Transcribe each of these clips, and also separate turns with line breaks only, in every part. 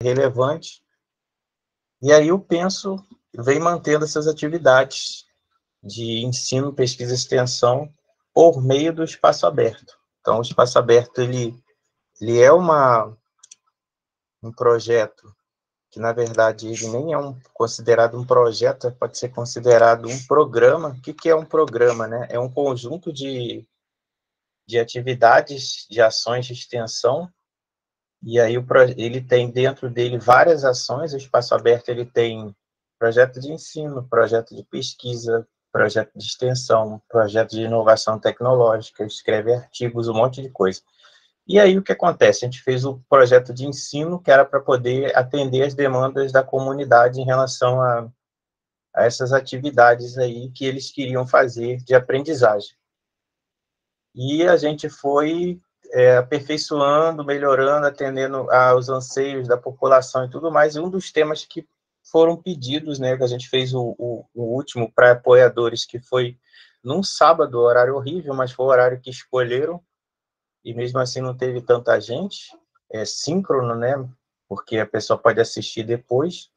relevante. E aí o Penso vem mantendo essas atividades de ensino, pesquisa e extensão por meio do espaço aberto. Então, o espaço aberto, ele é um projeto que, na verdade, ele nem é considerado um projeto, pode ser considerado um programa. O que é um programa, né? É um conjunto de atividades, de ações de extensão, e aí ele tem dentro dele várias ações. O espaço aberto, ele tem projeto de ensino, projeto de pesquisa, projeto de extensão, projeto de inovação tecnológica, escreve artigos, um monte de coisa. E aí o que acontece? A gente fez o projeto de ensino, que era para poder atender as demandas da comunidade em relação a essas atividades aí que eles queriam fazer de aprendizagem. E a gente foi aperfeiçoando, melhorando, atendendo aos anseios da população e tudo mais. E um dos temas que foram pedidos, né, que a gente fez o último para apoiadores, que foi num sábado, horário horrível, mas foi o horário que escolheram, e mesmo assim não teve tanta gente, síncrono, né, porque a pessoa pode assistir depois.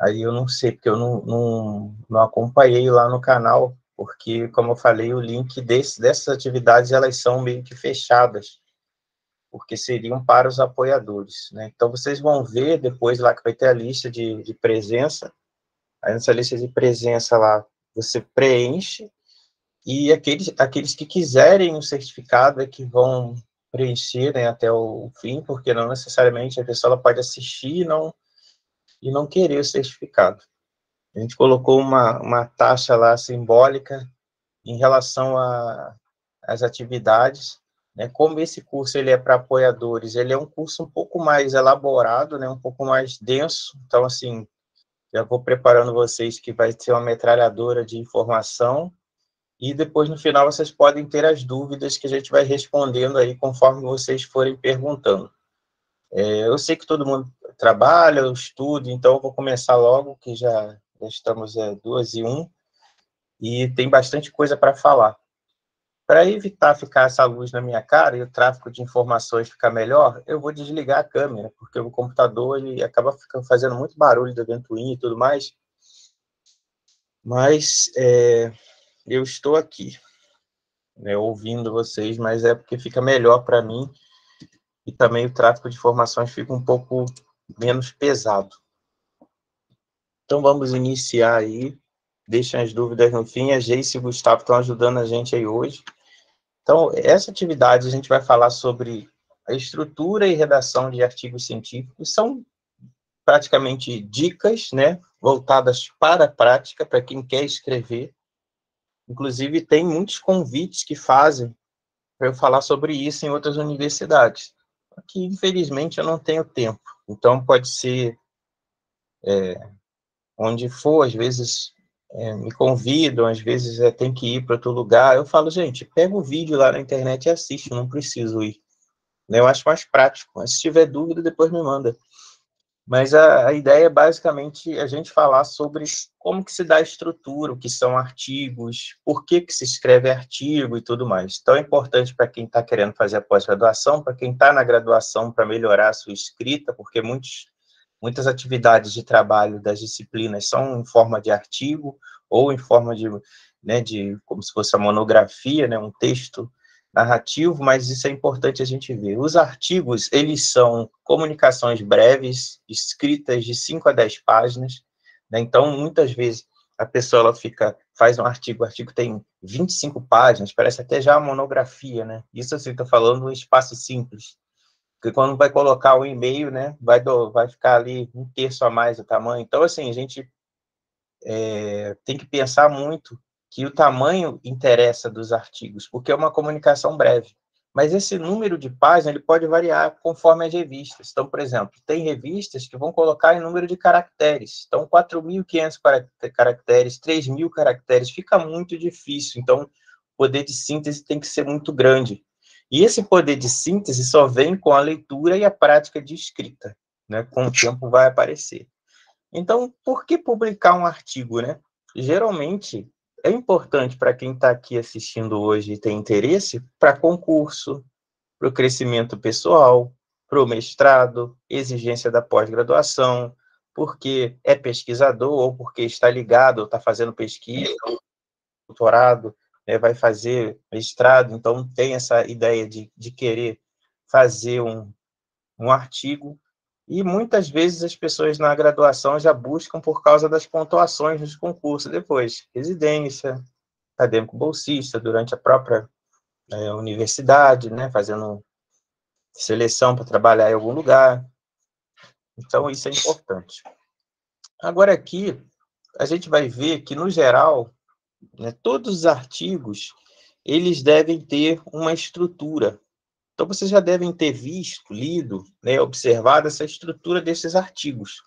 Aí eu não sei, porque eu não acompanhei lá no canal, porque, como eu falei, o link dessas atividades, elas são meio que fechadas, porque seriam para os apoiadores, né? Então, vocês vão ver depois lá que vai ter a lista de presença. Aí, nessa lista de presença lá, você preenche, e aqueles que quiserem o certificado é que vão preencher, né, até o fim, porque não necessariamente a pessoa ela pode assistir e não querer o certificado. A gente colocou uma taxa lá simbólica em relação às atividades, né? Como esse curso ele é para apoiadores, ele é um curso um pouco mais elaborado, né? Um pouco mais denso. Então, assim, já vou preparando vocês que vai ser uma metralhadora de informação, e depois, no final, vocês podem ter as dúvidas que a gente vai respondendo aí conforme vocês forem perguntando. Eu sei que todo mundo trabalha, eu estudo, então eu vou começar logo, que já estamos 2:01, e tem bastante coisa para falar. Para evitar ficar essa luz na minha cara e o tráfego de informações ficar melhor, eu vou desligar a câmera, porque o computador ele acaba fazendo muito barulho da ventoinha e tudo mais. Mas eu estou aqui, né, ouvindo vocês, mas é porque fica melhor para mim, e também o tráfego de informações fica um pouco menos pesado. Então, vamos iniciar aí. Deixem as dúvidas no fim. A Geice e o Gustavo estão ajudando a gente aí hoje. Então, essa atividade a gente vai falar sobre a estrutura e redação de artigos científicos. São praticamente dicas, né, voltadas para a prática, para quem quer escrever. Inclusive, tem muitos convites que fazem para eu falar sobre isso em outras universidades. Aqui, infelizmente, eu não tenho tempo. Então, pode ser onde for, às vezes me convidam, às vezes tem que ir para outro lugar. Eu falo, gente, pega o vídeo lá na internet e assiste, não preciso ir. Eu acho mais prático. Mas se tiver dúvida, depois me manda. Mas a ideia é basicamente a gente falar sobre como que se dá a estrutura, o que são artigos, por que se escreve artigo e tudo mais. Então, é importante para quem está querendo fazer a pós-graduação, para quem está na graduação para melhorar a sua escrita, porque muitas atividades de trabalho das disciplinas são em forma de artigo ou em forma de como se fosse a monografia, né, um texto narrativo, mas isso é importante a gente ver. Os artigos, eles são comunicações breves, escritas de 5 a 10 páginas, né? Então, muitas vezes, a pessoa ela faz um artigo, o artigo tem 25 páginas, parece até já uma monografia, né? Isso assim, estou falando um espaço simples, porque quando vai colocar o e-mail, né, vai ficar ali 1/3 a mais o tamanho. Então, assim, a gente tem que pensar muito que o tamanho interessa dos artigos, porque é uma comunicação breve. Mas esse número de páginas ele pode variar conforme as revistas. Então, por exemplo, tem revistas que vão colocar em número de caracteres. Então, 4.500 caracteres, 3.000 caracteres, fica muito difícil. Então, o poder de síntese tem que ser muito grande. E esse poder de síntese só vem com a leitura e a prática de escrita, né? Com o tempo vai aparecer. Então, por que publicar um artigo, né? Geralmente, é importante para quem está aqui assistindo hoje e tem interesse para concurso, para o crescimento pessoal, para o mestrado, exigência da pós-graduação, porque é pesquisador, ou porque está ligado, ou está fazendo pesquisa, doutorado, vai fazer mestrado, então tem essa ideia de querer fazer um artigo, e muitas vezes as pessoas na graduação já buscam por causa das pontuações nos concursos depois, residência, acadêmico bolsista, durante a própria universidade, né, fazendo seleção para trabalhar em algum lugar. Então, isso é importante. Agora, aqui, a gente vai ver que, no geral, né, todos os artigos, eles devem ter uma estrutura. Então, vocês já devem ter visto, lido, né, observado essa estrutura desses artigos.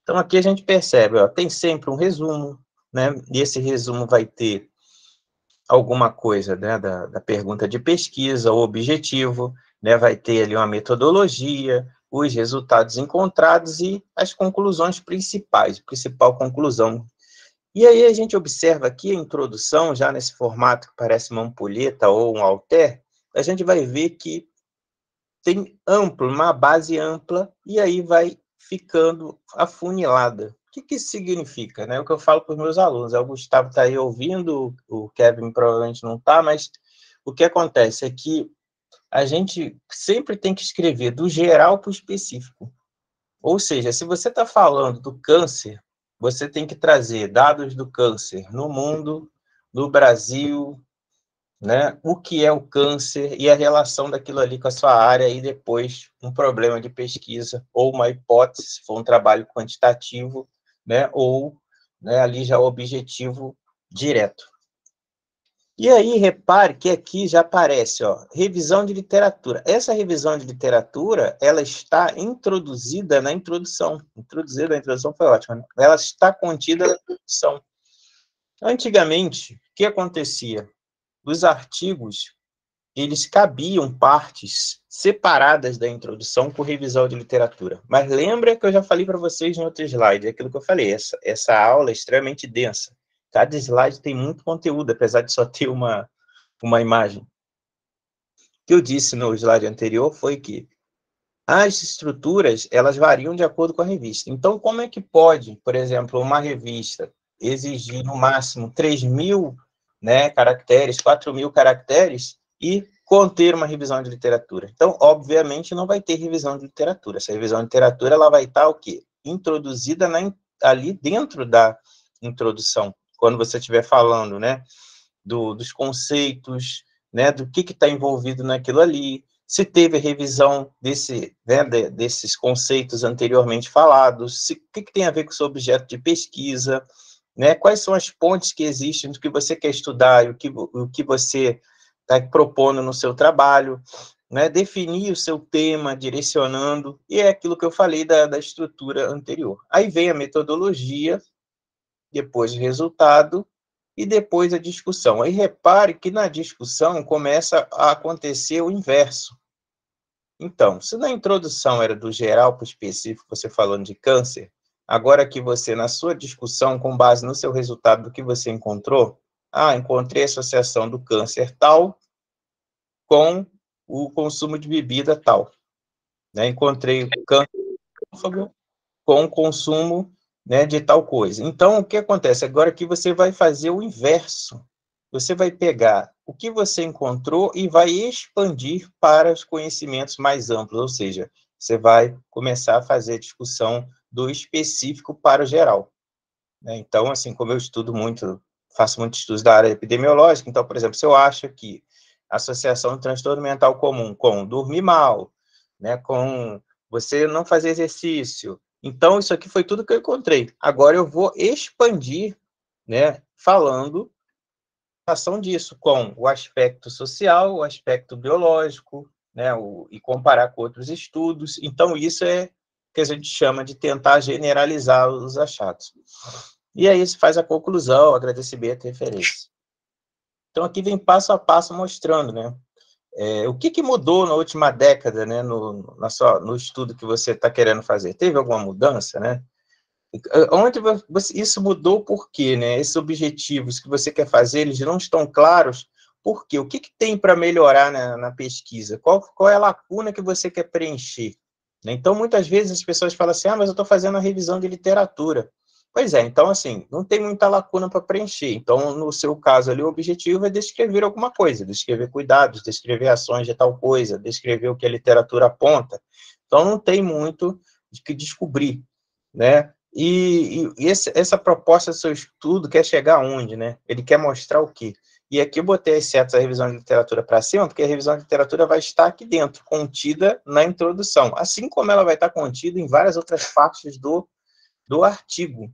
Então, aqui a gente percebe, ó, tem sempre um resumo, né, e esse resumo vai ter alguma coisa, né, da pergunta de pesquisa, o objetivo, né, vai ter ali uma metodologia, os resultados encontrados e as conclusões principais, principal conclusão. E aí a gente observa aqui a introdução, já nesse formato que parece uma ampulheta ou um halter, a gente vai ver que tem uma base ampla, e aí vai ficando afunilada. O que isso significa? Né? O que eu falo para os meus alunos, o Gustavo está aí ouvindo, o Kevin provavelmente não está, mas o que acontece é que a gente sempre tem que escrever do geral para o específico. Ou seja, se você está falando do câncer, você tem que trazer dados do câncer no mundo, no Brasil, né? O que é o câncer e a relação daquilo ali com a sua área, e depois um problema de pesquisa ou uma hipótese, se for um trabalho quantitativo, né? Ou, né, ali já o objetivo direto. E aí, repare que aqui já aparece, ó, revisão de literatura. Essa revisão de literatura, ela está introduzida na introdução. Introduzida na introdução foi ótimo, né? Ela está contida na introdução. Antigamente, o que acontecia? Os artigos, eles cabiam partes separadas da introdução por revisão de literatura. Mas lembra que eu já falei para vocês no outro slide, aquilo que eu falei, essa aula é extremamente densa. Cada slide tem muito conteúdo, apesar de só ter uma imagem. O que eu disse no slide anterior foi que as estruturas, elas variam de acordo com a revista. Então, como é que pode, por exemplo, uma revista exigir no máximo 3.000, né, caracteres, 4.000 caracteres, e conter uma revisão de literatura? Então, obviamente, não vai ter revisão de literatura. Essa revisão de literatura, ela vai estar o quê? Introduzida ali dentro da introdução, quando você estiver falando, né, dos conceitos, né, do que está envolvido naquilo ali, se teve revisão desses conceitos anteriormente falados, o que tem a ver com o seu objeto de pesquisa, né, quais são as pontes que existem do que você quer estudar e o que você está propondo no seu trabalho, né, definir o seu tema, direcionando, e é aquilo que eu falei da estrutura anterior. Aí vem a metodologia, depois o resultado, e depois a discussão. Aí repare que na discussão começa a acontecer o inverso. Então, se na introdução era do geral para o específico, você falando de câncer, agora que você, na sua discussão, com base no seu resultado do que você encontrou, encontrei a associação do câncer tal com o consumo de bebida tal. Né? Encontrei o câncer com o consumo, né, de tal coisa. Então, o que acontece? Agora que você vai fazer o inverso. Você vai pegar o que você encontrou e vai expandir para os conhecimentos mais amplos, ou seja, você vai começar a fazer discussão do específico para o geral. Né? Então, assim, como eu faço muitos estudos da área epidemiológica, então, por exemplo, se eu acho que a associação de transtorno mental comum com dormir mal, né, com você não fazer exercício, então isso aqui foi tudo que eu encontrei. Agora eu vou expandir, né, falando ação disso com o aspecto social, o aspecto biológico, né, e comparar com outros estudos. Então, isso é que a gente chama de tentar generalizar os achados. E aí se faz a conclusão, agradecimento e referência. Então, aqui vem passo a passo mostrando, né, o que mudou na última década, né, no estudo que você está querendo fazer. Teve alguma mudança, né? Onde isso mudou por quê, né? Esses objetivos que você quer fazer, eles não estão claros Por quê? O que tem para melhorar na pesquisa? Qual é a lacuna que você quer preencher? Então, muitas vezes as pessoas falam assim, mas eu estou fazendo a revisão de literatura. Pois é, então, assim, não tem muita lacuna para preencher. Então, no seu caso ali, o objetivo é descrever alguma coisa, descrever cuidados, descrever ações de tal coisa, descrever o que a literatura aponta. Então, não tem muito de que descobrir, né? E essa proposta do seu estudo quer chegar aonde, né? Ele quer mostrar o quê? E aqui eu botei as setas da revisão de literatura para cima, porque a revisão de literatura vai estar aqui dentro, contida na introdução, assim como ela vai estar contida em várias outras partes do artigo.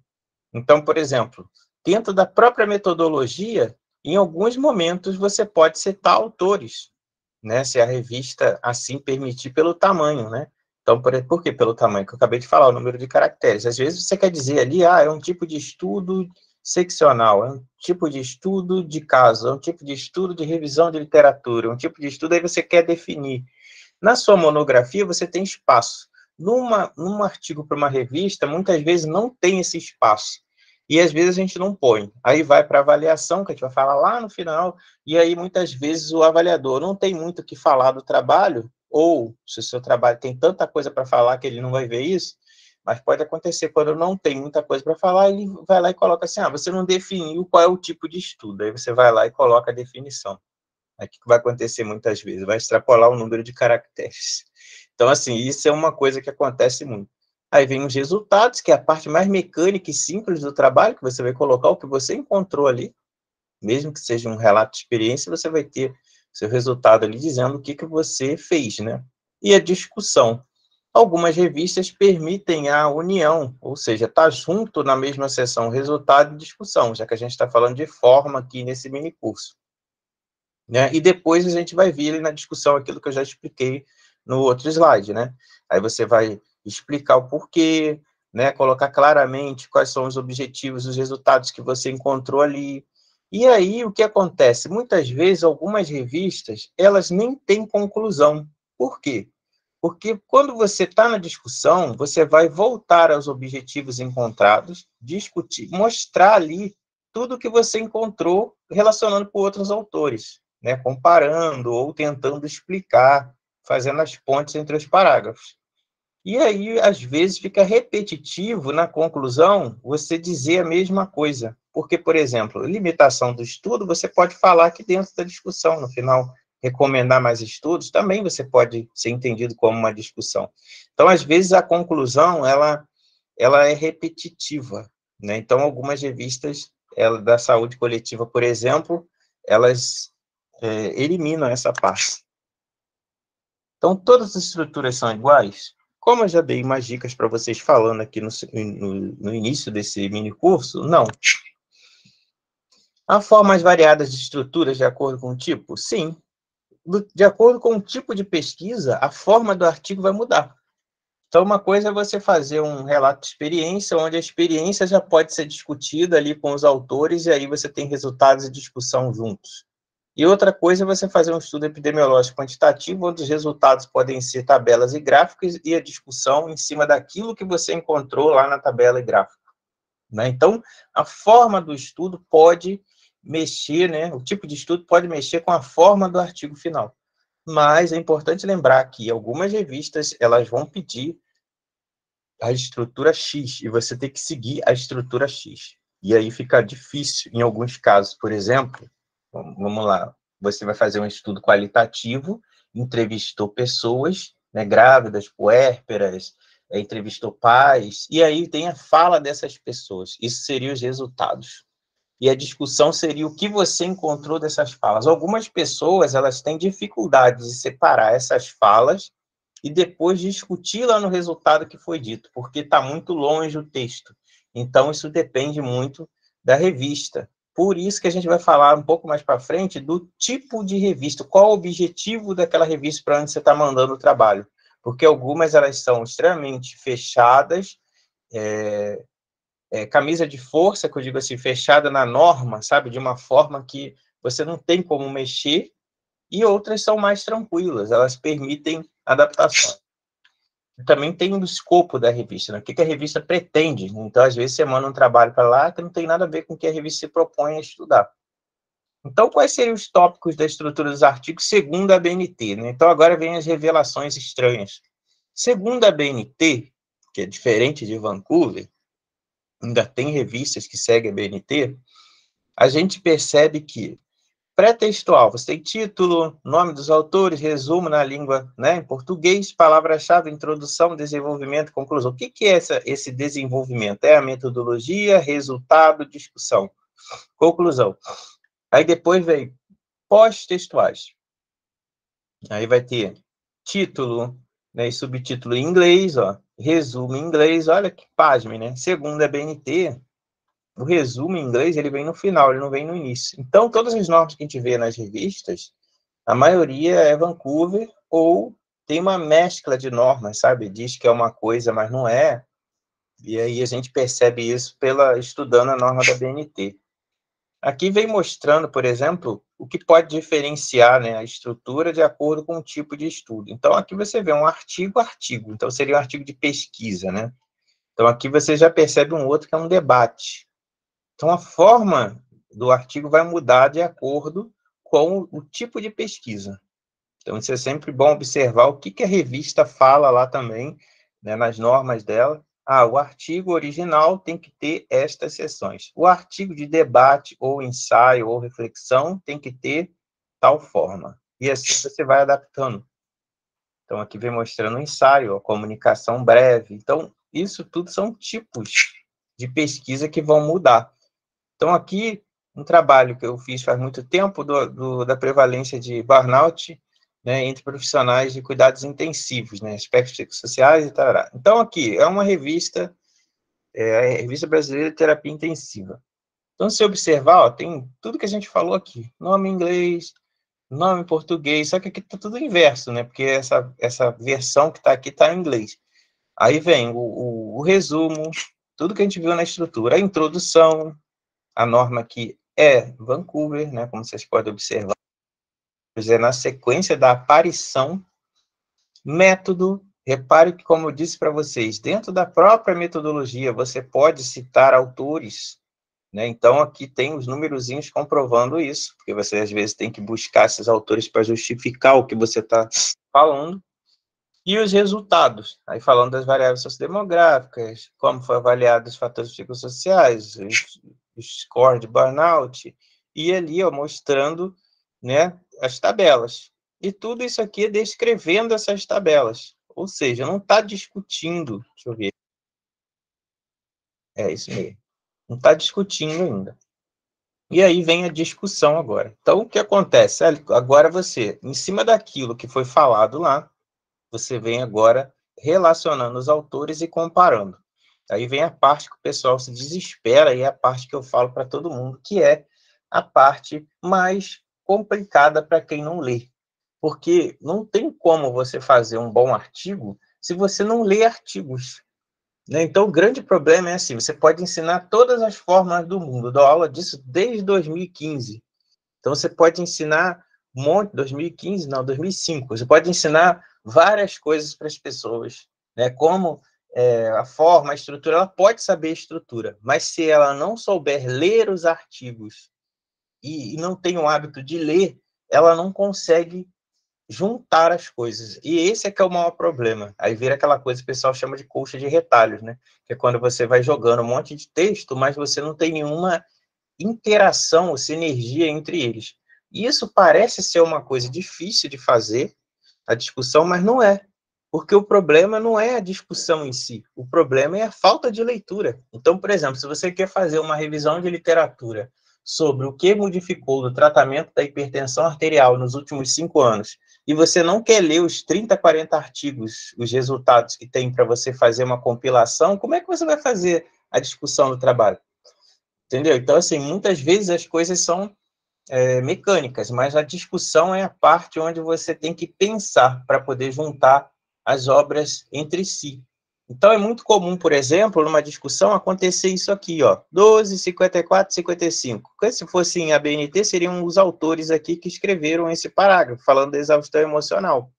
Então, por exemplo, dentro da própria metodologia, em alguns momentos você pode citar autores, né? Se a revista assim permitir, pelo tamanho, né? Então, por que pelo tamanho? Que eu acabei de falar, o número de caracteres. Às vezes você quer dizer ali, é um tipo de estudo seccional, é um tipo de estudo de caso, é um tipo de estudo de revisão de literatura, é um tipo de estudo, aí você quer definir. Na sua monografia, você tem espaço. Num artigo para uma revista, muitas vezes não tem esse espaço. E às vezes a gente não põe. Aí vai para a avaliação, que a gente vai falar lá no final, e aí muitas vezes o avaliador não tem muito o que falar do trabalho, ou se o seu trabalho tem tanta coisa para falar que ele não vai ver isso, mas pode acontecer quando não tem muita coisa para falar, ele vai lá e coloca assim, você não definiu qual é o tipo de estudo. Aí você vai lá e coloca a definição. Aí o que vai acontecer muitas vezes? Vai extrapolar o número de caracteres. Então, assim, isso é uma coisa que acontece muito. Aí vem os resultados, que é a parte mais mecânica e simples do trabalho, que você vai colocar o que você encontrou ali, mesmo que seja um relato de experiência, você vai ter seu resultado ali dizendo o que você fez, né? E a discussão. Algumas revistas permitem a união, ou seja, tá junto na mesma sessão resultado e discussão, já que a gente está falando de forma aqui nesse mini curso. Né? E depois a gente vai vir na discussão aquilo que eu já expliquei no outro slide, né? Aí você vai explicar o porquê, né? Colocar claramente quais são os objetivos, os resultados que você encontrou ali. E aí, o que acontece? Muitas vezes, algumas revistas, elas nem têm conclusão. Por quê? Porque quando você está na discussão, você vai voltar aos objetivos encontrados, discutir, mostrar ali tudo que você encontrou relacionando com outros autores, né? Comparando ou tentando explicar, fazendo as pontes entre os parágrafos. E aí, às vezes, fica repetitivo na conclusão você dizer a mesma coisa. Porque, por exemplo, limitação do estudo, você pode falar aqui dentro da discussão, no final, recomendar mais estudos, também você pode ser entendido como uma discussão. Então, às vezes, a conclusão, ela é repetitiva, né? Então, algumas revistas da saúde coletiva, por exemplo, elas eliminam essa parte. Então, todas as estruturas são iguais? Como eu já dei umas dicas para vocês falando aqui no início desse mini curso, não. Há formas variadas de estruturas de acordo com o tipo? Sim. De acordo com o tipo de pesquisa, a forma do artigo vai mudar. Então, uma coisa é você fazer um relato de experiência, onde a experiência já pode ser discutida ali com os autores, e aí você tem resultados e discussão juntos. E outra coisa é você fazer um estudo epidemiológico quantitativo, onde os resultados podem ser tabelas e gráficos, e a discussão em cima daquilo que você encontrou lá na tabela e gráfico. Né? Então, a forma do estudo pode mexer, né? O tipo de estudo pode mexer com a forma do artigo final. Mas é importante lembrar que algumas revistas elas vão pedir a estrutura X, e você tem que seguir a estrutura X. E aí fica difícil em alguns casos. Por exemplo, vamos lá, você vai fazer um estudo qualitativo, entrevistou pessoas, né, grávidas, puérperas, entrevistou pais, e aí tem a fala dessas pessoas. Isso seriam os resultados. E a discussão seria o que você encontrou dessas falas. Algumas pessoas, elas têm dificuldade de separar essas falas e depois discutir lá no resultado que foi dito, porque está muito longe o texto. Então, isso depende muito da revista. Por isso que a gente vai falar um pouco mais para frente do tipo de revista, qual o objetivo daquela revista para onde você está mandando o trabalho. Porque algumas, elas são extremamente fechadas, camisa de força, que eu digo assim, fechada na norma, sabe? De uma forma que você não tem como mexer, e outras são mais tranquilas, elas permitem adaptação. Também tem o escopo da revista, né? O que a revista pretende. Então, às vezes, você manda um trabalho para lá que não tem nada a ver com o que a revista se propõe a estudar. Então, quais seriam os tópicos da estrutura dos artigos segundo a BNT, né? Então, agora vem as revelações estranhas. Segundo a BNT, que é diferente de Vancouver, ainda tem revistas que seguem a BNT, a gente percebe que pré-textual, você tem título, nome dos autores, resumo na língua, né, em português, palavra-chave, introdução, desenvolvimento, conclusão. O que é esse desenvolvimento? É a metodologia, resultado, discussão, conclusão. Aí depois vem pós-textuais. Aí vai ter título, né, e subtítulo em inglês, ó, resumo em inglês, olha que página, né? Segundo a BNT, o resumo em inglês ele vem no final, ele não vem no início. Então, todas as normas que a gente vê nas revistas, a maioria é Vancouver ou tem uma mescla de normas, sabe? Diz que é uma coisa, mas não é. E aí a gente percebe isso estudando a norma da BNT. Aqui vem mostrando, por exemplo, o que pode diferenciar, né, a estrutura de acordo com o tipo de estudo. Então, aqui você vê um artigo. Então, seria um artigo de pesquisa, né? Então, aqui você já percebe um outro que é um debate. Então, a forma do artigo vai mudar de acordo com o tipo de pesquisa. Então, isso é sempre bom observar o que a revista fala lá também, né, nas normas dela. O artigo original tem que ter estas seções. O artigo de debate, ou ensaio, ou reflexão, tem que ter tal forma. E assim você vai adaptando. Então, aqui vem mostrando o ensaio, a comunicação breve. Então, isso tudo são tipos de pesquisa que vão mudar. Então, aqui, um trabalho que eu fiz faz muito tempo da prevalência de burnout, né, entre profissionais de cuidados intensivos, né, aspectos psicossociais e tal. Então, aqui, é uma revista, a Revista Brasileira de Terapia Intensiva. Então, se observar, ó, tem tudo que a gente falou aqui, nome em inglês, nome em português, só que aqui está tudo inverso, né, porque essa versão que está aqui está em inglês. Aí vem o resumo, tudo que a gente viu na estrutura, a introdução, a norma aqui é Vancouver, né, como vocês podem observar, é na sequência da aparição, método, repare que, como eu disse para vocês, dentro da própria metodologia, você pode citar autores, né, então aqui tem os numerozinhos comprovando isso, porque você às vezes tem que buscar esses autores para justificar o que você está falando, e os resultados, aí falando das variáveis sociodemográficas, como foi avaliado os fatores psicossociais, o score de burnout, e ali, ó, mostrando, né, as tabelas. E tudo isso aqui é descrevendo essas tabelas, ou seja, não está discutindo, deixa eu ver, é isso mesmo, não está discutindo ainda. E aí vem a discussão agora. Então, o que acontece? Agora você, em cima daquilo que foi falado lá, você vem agora relacionando os autores e comparando. Aí vem a parte que o pessoal se desespera, e é a parte que eu falo para todo mundo, que é a parte mais complicada para quem não lê. Porque não tem como você fazer um bom artigo se você não lê artigos, né? Então, o grande problema é assim, você pode ensinar todas as fórmulas do mundo, eu dou aula disso desde 2015. Então, você pode ensinar um monte, 2015, não, 2005, você pode ensinar várias coisas para as pessoas, né? Como a forma, a estrutura, ela pode saber a estrutura, mas se ela não souber ler os artigos e não tem o hábito de ler, ela não consegue juntar as coisas. E esse é que é o maior problema. Aí vira aquela coisa que o pessoal chama de colcha de retalhos, né? Que é quando você vai jogando um monte de texto, mas você não tem nenhuma interação ou sinergia entre eles. E isso parece ser uma coisa difícil de fazer, a discussão, mas não é. Porque o problema não é a discussão em si, o problema é a falta de leitura. Então, por exemplo, se você quer fazer uma revisão de literatura sobre o que modificou no tratamento da hipertensão arterial nos últimos 5 anos, e você não quer ler os 30, 40 artigos, os resultados que tem para você fazer uma compilação, como é que você vai fazer a discussão do trabalho? Entendeu? Então, assim, muitas vezes as coisas são mecânicas, mas a discussão é a parte onde você tem que pensar para poder juntar as obras entre si. Então, é muito comum, por exemplo, numa discussão, acontecer isso aqui, ó, 12, 54, 55. Se fosse em ABNT, seriam os autores aqui que escreveram esse parágrafo, falando da exaustão emocional.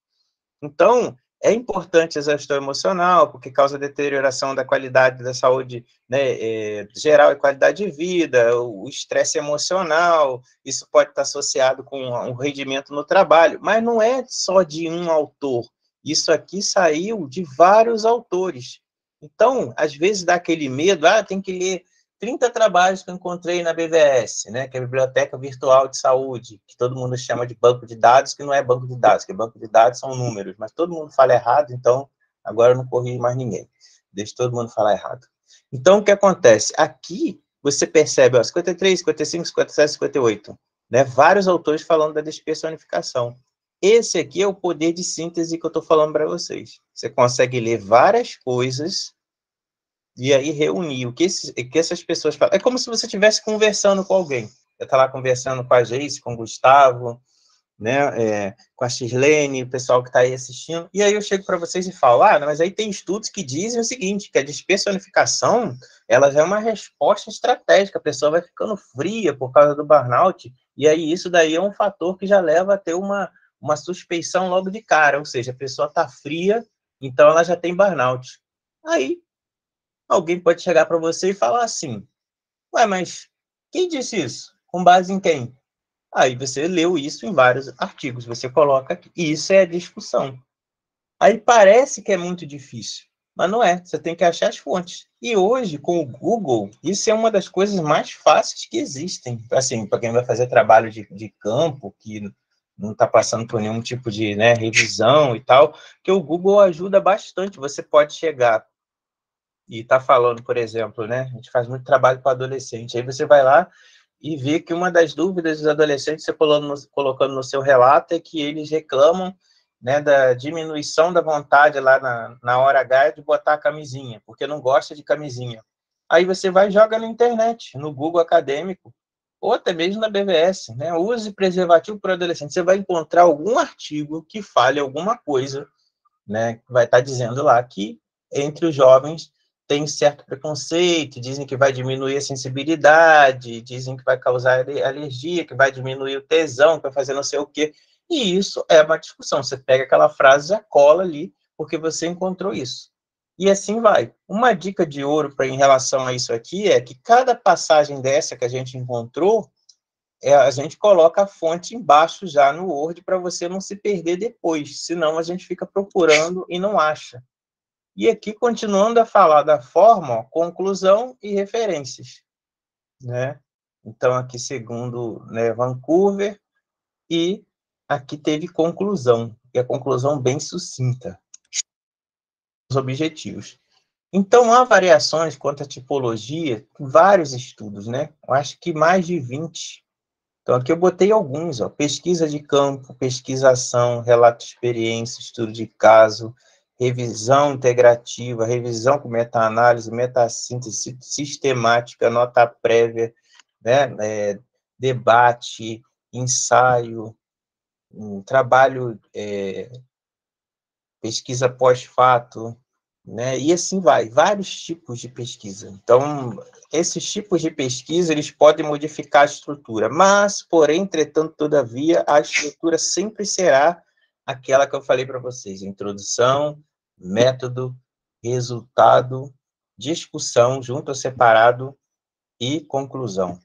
Então, É importante a gestão emocional, porque causa deterioração da qualidade da saúde, né, geral e qualidade de vida, o estresse emocional, isso pode estar associado com um rendimento no trabalho, mas não é só de um autor, isso aqui saiu de vários autores. Então, às vezes dá aquele medo, tem que ler 30 trabalhos que eu encontrei na BVS, né, que é a Biblioteca Virtual de Saúde, que todo mundo chama de banco de dados, que não é banco de dados, que banco de dados são números, mas todo mundo fala errado, então agora eu não corrijo mais ninguém. Deixa todo mundo falar errado. Então, o que acontece? Aqui, você percebe, 53, 55, 57, 58, né, vários autores falando da despersonificação. Esse aqui é o poder de síntese que eu estou falando para vocês. Você consegue ler várias coisas e aí reunir o que essas pessoas falam. É como se você estivesse conversando com alguém. Você está lá conversando com a Geice, com o Gustavo, né, com a Shirlene, o pessoal que está aí assistindo, e aí eu chego para vocês e falo, mas aí tem estudos que dizem o seguinte, que a despersonificação, ela já é uma resposta estratégica, a pessoa vai ficando fria por causa do burnout, e aí isso daí é um fator que já leva a ter uma suspeição logo de cara, ou seja, a pessoa está fria, então ela já tem burnout. Aí, alguém pode chegar para você e falar assim, mas quem disse isso? Com base em quem? Aí você leu isso em vários artigos, você coloca aqui, e isso é a discussão. Aí parece que é muito difícil, mas não é, você tem que achar as fontes. E hoje, com o Google, isso é uma das coisas mais fáceis que existem, assim, para quem vai fazer trabalho de campo, que não está passando por nenhum tipo de, né, revisão e tal, que o Google ajuda bastante, você pode chegar e está falando, por exemplo, né, a gente faz muito trabalho com adolescente, aí você vai lá e vê que uma das dúvidas dos adolescentes, você colocando no seu relato, é que eles reclamam, né, da diminuição da vontade lá na hora H de botar a camisinha, porque não gosta de camisinha. Aí você vai e joga na internet, no Google Acadêmico, ou até mesmo na BVS, né, use preservativo para adolescente. Você vai encontrar algum artigo que fale alguma coisa, né, vai estar dizendo lá que entre os jovens tem certo preconceito, dizem que vai diminuir a sensibilidade, dizem que vai causar alergia, que vai diminuir o tesão, que vai fazer não sei o quê. E isso é uma discussão. Você pega aquela frase e já cola ali, porque você encontrou isso. E assim vai. Uma dica de ouro em relação a isso aqui é que cada passagem dessa que a gente encontrou, a gente coloca a fonte embaixo já no Word para você não se perder depois, senão a gente fica procurando e não acha. E aqui, continuando a falar da forma, conclusão e referências, né? Então, aqui, segundo, né, Vancouver, e aqui teve conclusão, e a conclusão bem sucinta, os objetivos. Então, há variações quanto à tipologia, vários estudos, né? Eu acho que mais de 20. Então, aqui eu botei alguns, pesquisa de campo, pesquisação, relato de experiência, estudo de caso, revisão integrativa, revisão com meta-análise, meta-síntese sistemática, nota prévia, né, debate, ensaio, trabalho, pesquisa pós-fato, né, e assim vai, vários tipos de pesquisa. Então, esses tipos de pesquisa, eles podem modificar a estrutura, mas, porém, entretanto, todavia, a estrutura sempre será aquela que eu falei para vocês, introdução, método, resultado, discussão, junto ou separado, e conclusão.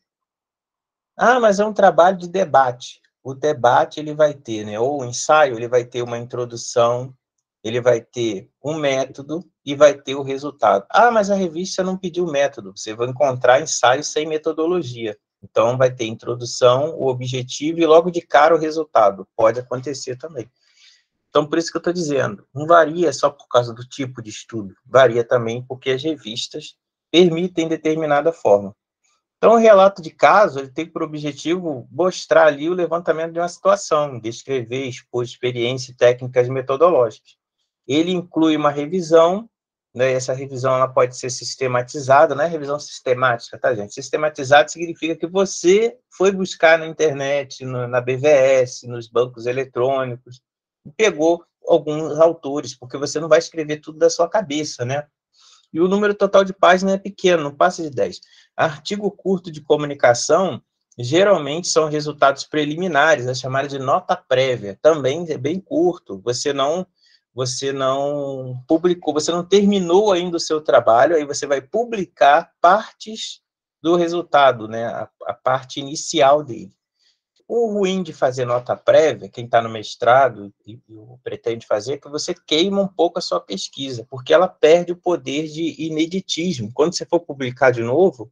Mas é um trabalho de debate. O debate, ele vai ter, né, ou o ensaio, ele vai ter uma introdução, ele vai ter um método e vai ter o resultado. Mas a revista não pediu método, você vai encontrar ensaio sem metodologia. Então, vai ter introdução, o objetivo e logo de cara o resultado. Pode acontecer também. Então, por isso que eu estou dizendo, não varia só por causa do tipo de estudo, varia também porque as revistas permitem determinada forma. Então, o relato de caso, ele tem por objetivo mostrar ali o levantamento de uma situação, descrever, expor experiência, técnicas metodológicas. Ele inclui uma revisão, né, essa revisão ela pode ser sistematizada, não é revisão sistemática, tá, gente? Sistematizada significa que você foi buscar na internet, na BVS, nos bancos eletrônicos, e pegou alguns autores, porque você não vai escrever tudo da sua cabeça, né? E o número total de páginas é pequeno, não passa de 10. Artigo curto de comunicação, geralmente são resultados preliminares, é chamado de nota prévia, também é bem curto, você não você não publicou, você não terminou ainda o seu trabalho, aí você vai publicar partes do resultado, né, a parte inicial dele. O ruim de fazer nota prévia, quem está no mestrado e pretende fazer, é que você queima um pouco a sua pesquisa, porque ela perde o poder de ineditismo. Quando você for publicar de novo,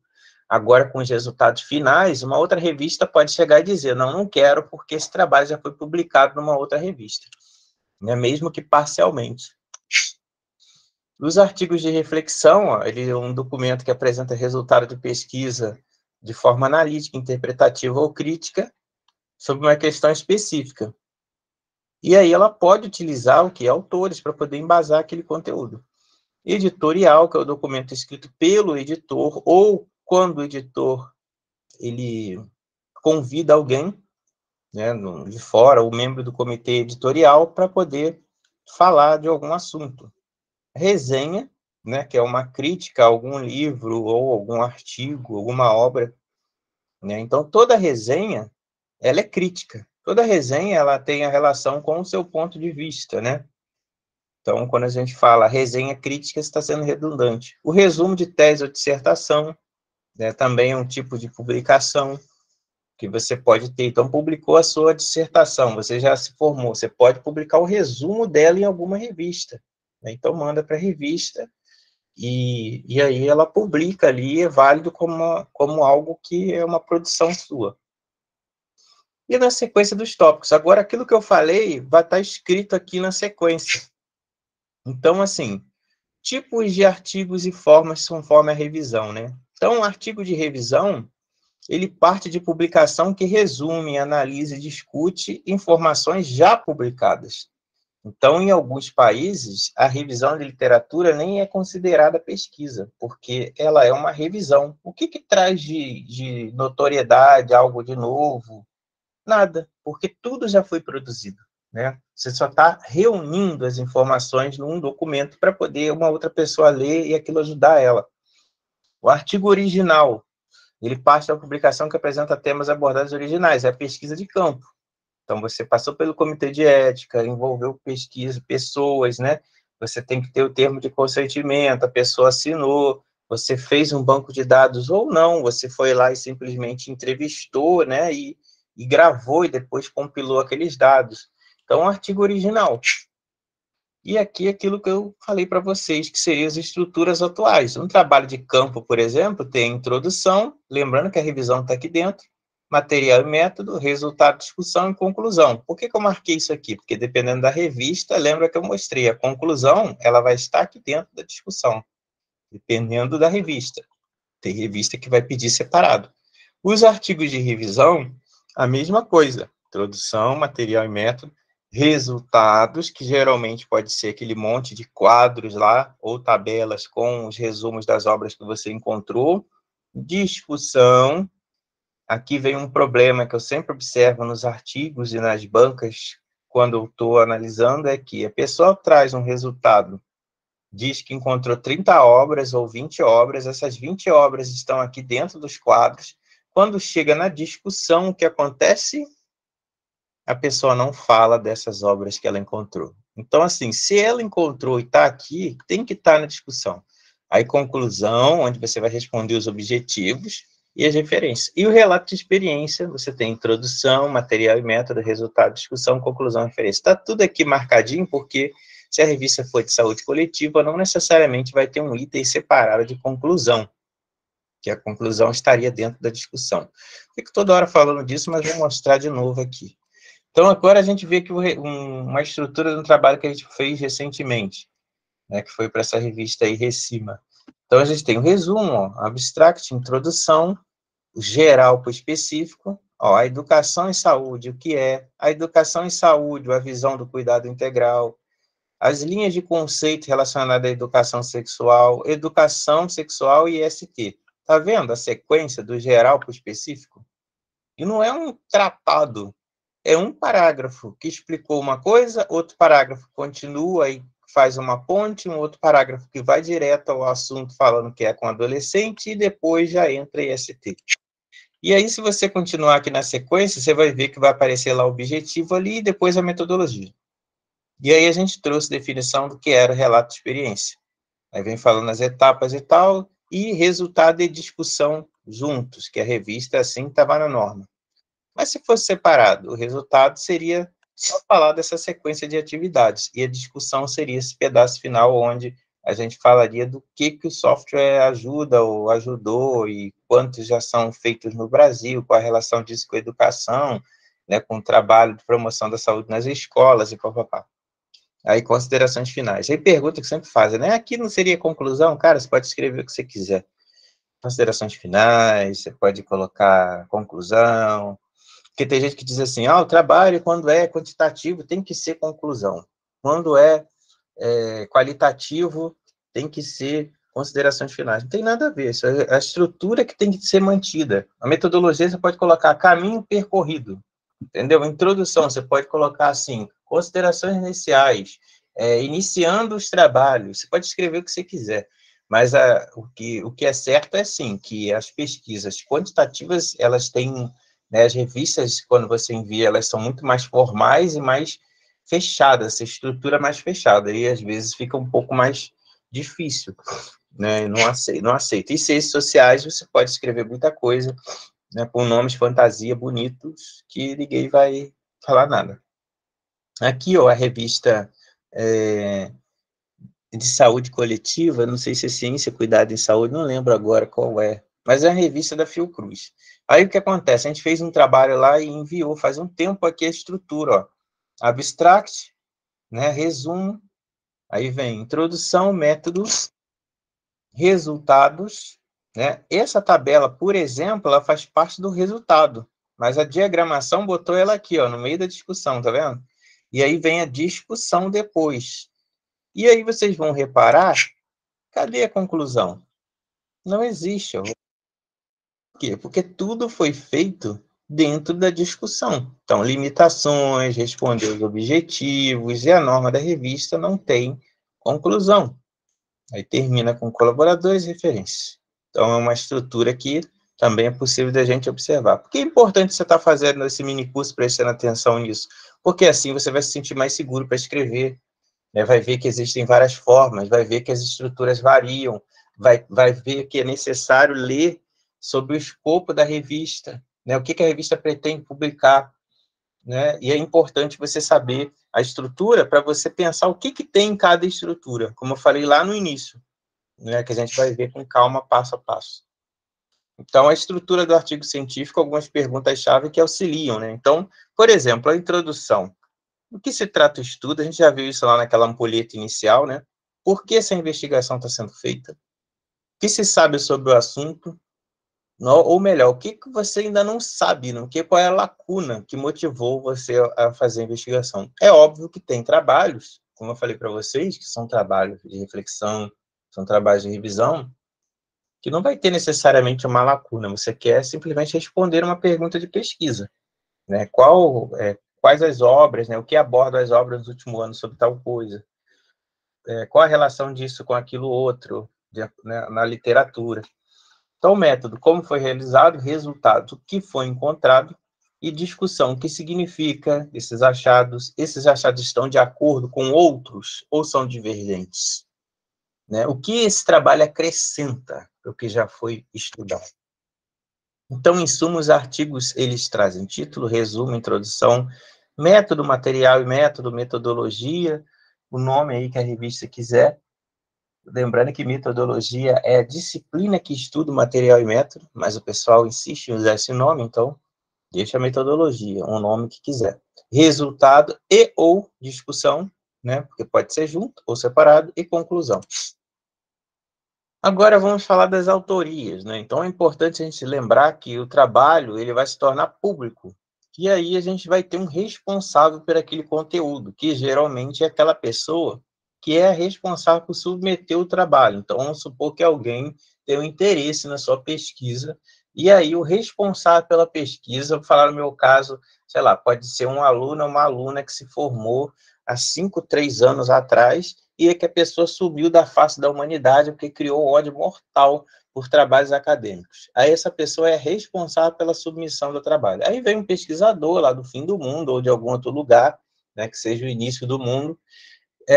agora com os resultados finais, uma outra revista pode chegar e dizer, não quero, porque esse trabalho já foi publicado numa outra revista, né? Mesmo que parcialmente. Os artigos de reflexão, ó, ele é um documento que apresenta resultado de pesquisa de forma analítica, interpretativa ou crítica, sobre uma questão específica. E aí ela pode utilizar o que? Autores, para poder embasar aquele conteúdo. Editorial, que é o documento escrito pelo editor, ou quando o editor ele convida alguém, né, de fora, o membro do comitê editorial, para poder falar de algum assunto. Resenha, né, que é uma crítica a algum livro, ou algum artigo, alguma obra, né? Então, toda resenha, ela é crítica. Toda resenha, ela tem a relação com o seu ponto de vista, né? Então, quando a gente fala resenha crítica, está sendo redundante. O resumo de tese ou dissertação, né, também é um tipo de publicação que você pode ter. Então, publicou a sua dissertação, você já se formou, você pode publicar o resumo dela em alguma revista, né? Então, manda para a revista e aí ela publica ali, é válido como algo que é uma produção sua. E na sequência dos tópicos. Agora, aquilo que eu falei vai estar escrito aqui na sequência. Então, assim, tipos de artigos e formas conforme a revisão, né? Então, um artigo de revisão, ele parte de publicação que resume, analisa e discute informações já publicadas. Então, em alguns países, a revisão de literatura nem é considerada pesquisa, porque ela é uma revisão. O que traz de notoriedade, algo de novo? Nada, porque tudo já foi produzido, né? Você só está reunindo as informações num documento para poder uma outra pessoa ler e aquilo ajudar ela. O artigo original, ele parte da publicação que apresenta temas abordados originais, é a pesquisa de campo. Então, você passou pelo comitê de ética, envolveu pesquisa, pessoas, né? Você tem que ter o termo de consentimento, a pessoa assinou, você fez um banco de dados ou não, você foi lá e simplesmente entrevistou, né? E gravou e depois compilou aqueles dados. Então, o artigo original. E aqui aquilo que eu falei para vocês, que seriam as estruturas atuais. Um trabalho de campo, por exemplo, tem a introdução, lembrando que a revisão está aqui dentro, material e método, resultado, discussão e conclusão. Por que eu marquei isso aqui? Porque dependendo da revista, lembra que eu mostrei, a conclusão, ela vai estar aqui dentro da discussão, dependendo da revista. Tem revista que vai pedir separado. Os artigos de revisão, a mesma coisa, introdução, material e método, resultados, que geralmente pode ser aquele monte de quadros lá, ou tabelas com os resumos das obras que você encontrou, discussão. Aqui vem um problema que eu sempre observo nos artigos e nas bancas, quando eu estou analisando, é que a pessoa traz um resultado, diz que encontrou 30 obras ou 20 obras, essas 20 obras estão aqui dentro dos quadros. Quando chega na discussão, o que acontece? A pessoa não fala dessas obras que ela encontrou. Então, assim, se ela encontrou e está aqui, tem que estar na discussão. Aí, conclusão, onde você vai responder os objetivos e as referências. E o relato de experiência, você tem introdução, material e método, resultado, discussão, conclusão, referência. Está tudo aqui marcadinho, porque se a revista for de saúde coletiva, não necessariamente vai ter um item separado de conclusão, que a conclusão estaria dentro da discussão. Fico toda hora falando disso, mas vou mostrar de novo aqui. Então, agora a gente vê que uma estrutura de um trabalho que a gente fez recentemente, né, que foi para essa revista aí, Recima. Então, a gente tem o resumo, ó, abstract, introdução, o geral para o específico, ó, a educação em saúde, o que é, a educação em saúde, a visão do cuidado integral, as linhas de conceito relacionadas à educação sexual e IST. Tá vendo a sequência do geral para o específico? E não é um tratado, é um parágrafo que explicou uma coisa, outro parágrafo continua e faz uma ponte, um outro parágrafo que vai direto ao assunto falando que é com adolescente e depois já entra IST. E aí, se você continuar aqui na sequência, você vai ver que vai aparecer lá o objetivo ali e depois a metodologia. E aí a gente trouxe definição do que era o relato de experiência. Aí vem falando as etapas e tal, e resultado e discussão juntos, que a revista assim estava na norma. Mas se fosse separado, o resultado seria só falar dessa sequência de atividades, e a discussão seria esse pedaço final, onde a gente falaria do que o software ajuda ou ajudou, e quantos já são feitos no Brasil, qual a relação disso com a educação, né, com o trabalho de promoção da saúde nas escolas, e papapá. Aí, considerações finais. Aí, pergunta que sempre fazem, né? Aqui não seria conclusão? Cara, você pode escrever o que você quiser. Considerações finais, você pode colocar conclusão, porque tem gente que diz assim, o trabalho, quando é quantitativo, tem que ser conclusão. Quando é qualitativo, tem que ser considerações finais. Não tem nada a ver, isso é a estrutura que tem que ser mantida. A metodologia, você pode colocar caminho percorrido, entendeu? Introdução, você pode colocar assim, considerações iniciais, iniciando os trabalhos, você pode escrever o que você quiser, mas o que é certo é, sim, que as pesquisas quantitativas, elas têm, né, as revistas, quando você envia, elas são muito mais formais e mais fechadas, essa estrutura mais fechada, e às vezes fica um pouco mais difícil, né, não aceita. E ciências sociais, você pode escrever muita coisa, né, com nomes fantasia bonitos, que ninguém vai falar nada. Aqui, ó, a revista de saúde coletiva, não sei se é Ciência, Cuidado em Saúde, não lembro agora qual é, mas é a revista da Fiocruz. Aí o que acontece? A gente fez um trabalho lá e enviou, faz um tempo aqui a estrutura, ó, abstract, né, resumo, aí vem introdução, métodos, resultados, né? Essa tabela, por exemplo, ela faz parte do resultado, mas a diagramação botou ela aqui, ó, no meio da discussão, tá vendo? E aí vem a discussão depois. E aí vocês vão reparar, cadê a conclusão? Não existe. Por quê? Porque tudo foi feito dentro da discussão. Então, limitações, responder os objetivos, e a norma da revista não tem conclusão. Aí termina com colaboradores e referências. Então, é uma estrutura que também é possível da gente observar. Por que é importante você estar fazendo esse mini curso, prestando atenção nisso? Porque assim você vai se sentir mais seguro para escrever, né? Vai ver que existem várias formas, vai ver que as estruturas variam, vai ver que é necessário ler sobre o escopo da revista, né? O que a revista pretende publicar, né? E é importante você saber a estrutura para você pensar o que tem em cada estrutura, como eu falei lá no início, né? Que a gente vai ver com calma, passo a passo. Então, a estrutura do artigo científico, algumas perguntas-chave que auxiliam, né? Então, por exemplo, a introdução. Do que se trata o estudo? A gente já viu isso lá naquela ampulheta inicial, né? Por que essa investigação está sendo feita? O que se sabe sobre o assunto? Ou melhor, o que você ainda não sabe, não? Qual é a lacuna que motivou você a fazer a investigação? É óbvio que tem trabalhos, como eu falei para vocês, que são trabalhos de reflexão, são trabalhos de revisão, que não vai ter necessariamente uma lacuna, você quer simplesmente responder uma pergunta de pesquisa, né? Quais as obras, né? O que abordam as obras dos últimos anos sobre tal coisa? Qual a relação disso com aquilo outro, né, na literatura? Então, o método, como foi realizado, resultado, o que foi encontrado, e discussão, o que significa esses achados estão de acordo com outros ou são divergentes? Né? O que esse trabalho acrescenta para o que já foi estudado? Então, em suma, os artigos, eles trazem título, resumo, introdução, método, material e método, metodologia, o nome aí que a revista quiser. Lembrando que metodologia é a disciplina que estuda o material e método, mas o pessoal insiste em usar esse nome, então deixa a metodologia, um nome que quiser. Resultado e ou discussão, né? Porque pode ser junto ou separado, e conclusão. Agora vamos falar das autorias, né? Então é importante a gente lembrar que o trabalho ele vai se tornar público. E aí a gente vai ter um responsável por aquele conteúdo, que geralmente é aquela pessoa que é responsável por submeter o trabalho. Então vamos supor que alguém tem um interesse na sua pesquisa, e aí o responsável pela pesquisa, vou falar no meu caso, sei lá, pode ser um aluno ou uma aluna que se formou há 5, 3 anos atrás, e é que a pessoa sumiu da face da humanidade porque criou ódio mortal por trabalhos acadêmicos. Aí essa pessoa é responsável pela submissão do trabalho. Aí vem um pesquisador lá do fim do mundo ou de algum outro lugar né, que seja o início do mundo,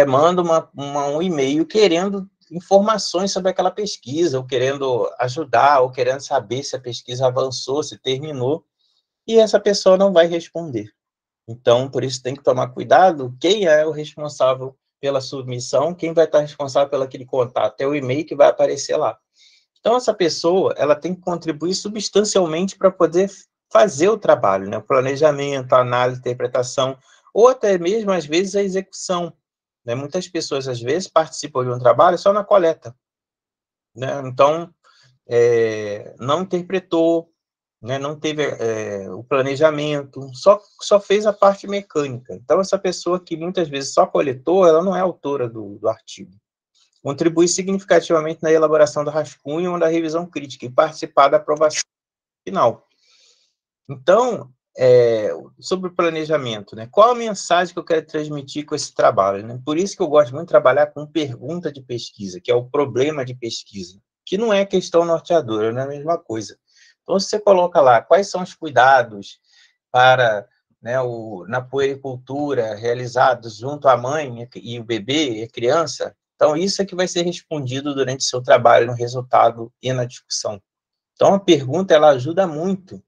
manda um e-mail querendo informações sobre aquela pesquisa, ou querendo ajudar, ou querendo saber se a pesquisa avançou, se terminou, e essa pessoa não vai responder. Então, por isso tem que tomar cuidado, quem é o responsável pela submissão, quem vai estar responsável pelo aquele contato, é o e-mail que vai aparecer lá. Então, essa pessoa, ela tem que contribuir substancialmente para poder fazer o trabalho, né? O planejamento, a análise, a interpretação, ou até mesmo, às vezes, a execução, né? Muitas pessoas, às vezes, participam de um trabalho só na coleta, né? Então, não interpretou, né? Não teve o planejamento, só fez a parte mecânica. Então, essa pessoa que muitas vezes só coletou, ela não é autora do artigo. Contribui significativamente na elaboração do rascunho ou da revisão crítica e participar da aprovação final. Então, sobre o planejamento, né? Qual a mensagem que eu quero transmitir com esse trabalho? Né? Por isso que eu gosto muito de trabalhar com pergunta de pesquisa, que é o problema de pesquisa, que não é questão norteadora, não é a mesma coisa. Então, se você coloca lá quais são os cuidados para, né, na puericultura realizados junto à mãe e o bebê, a criança, então isso é que vai ser respondido durante o seu trabalho, no resultado e na discussão. Então, a pergunta, ela ajuda muito.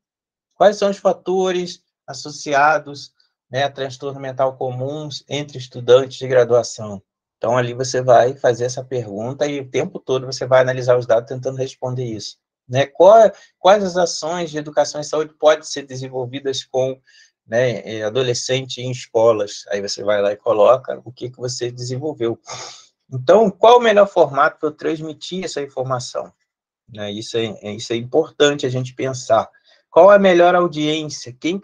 Quais são os fatores associados, né, a transtorno mental comuns entre estudantes de graduação? Então, ali você vai fazer essa pergunta e o tempo todo você vai analisar os dados tentando responder isso. Né? Quais as ações de educação e saúde podem ser desenvolvidas com, né, adolescente em escolas? Aí você vai lá e coloca o que você desenvolveu. Então, qual o melhor formato para eu transmitir essa informação? Né? Isso é importante a gente pensar. Qual a melhor audiência? Quem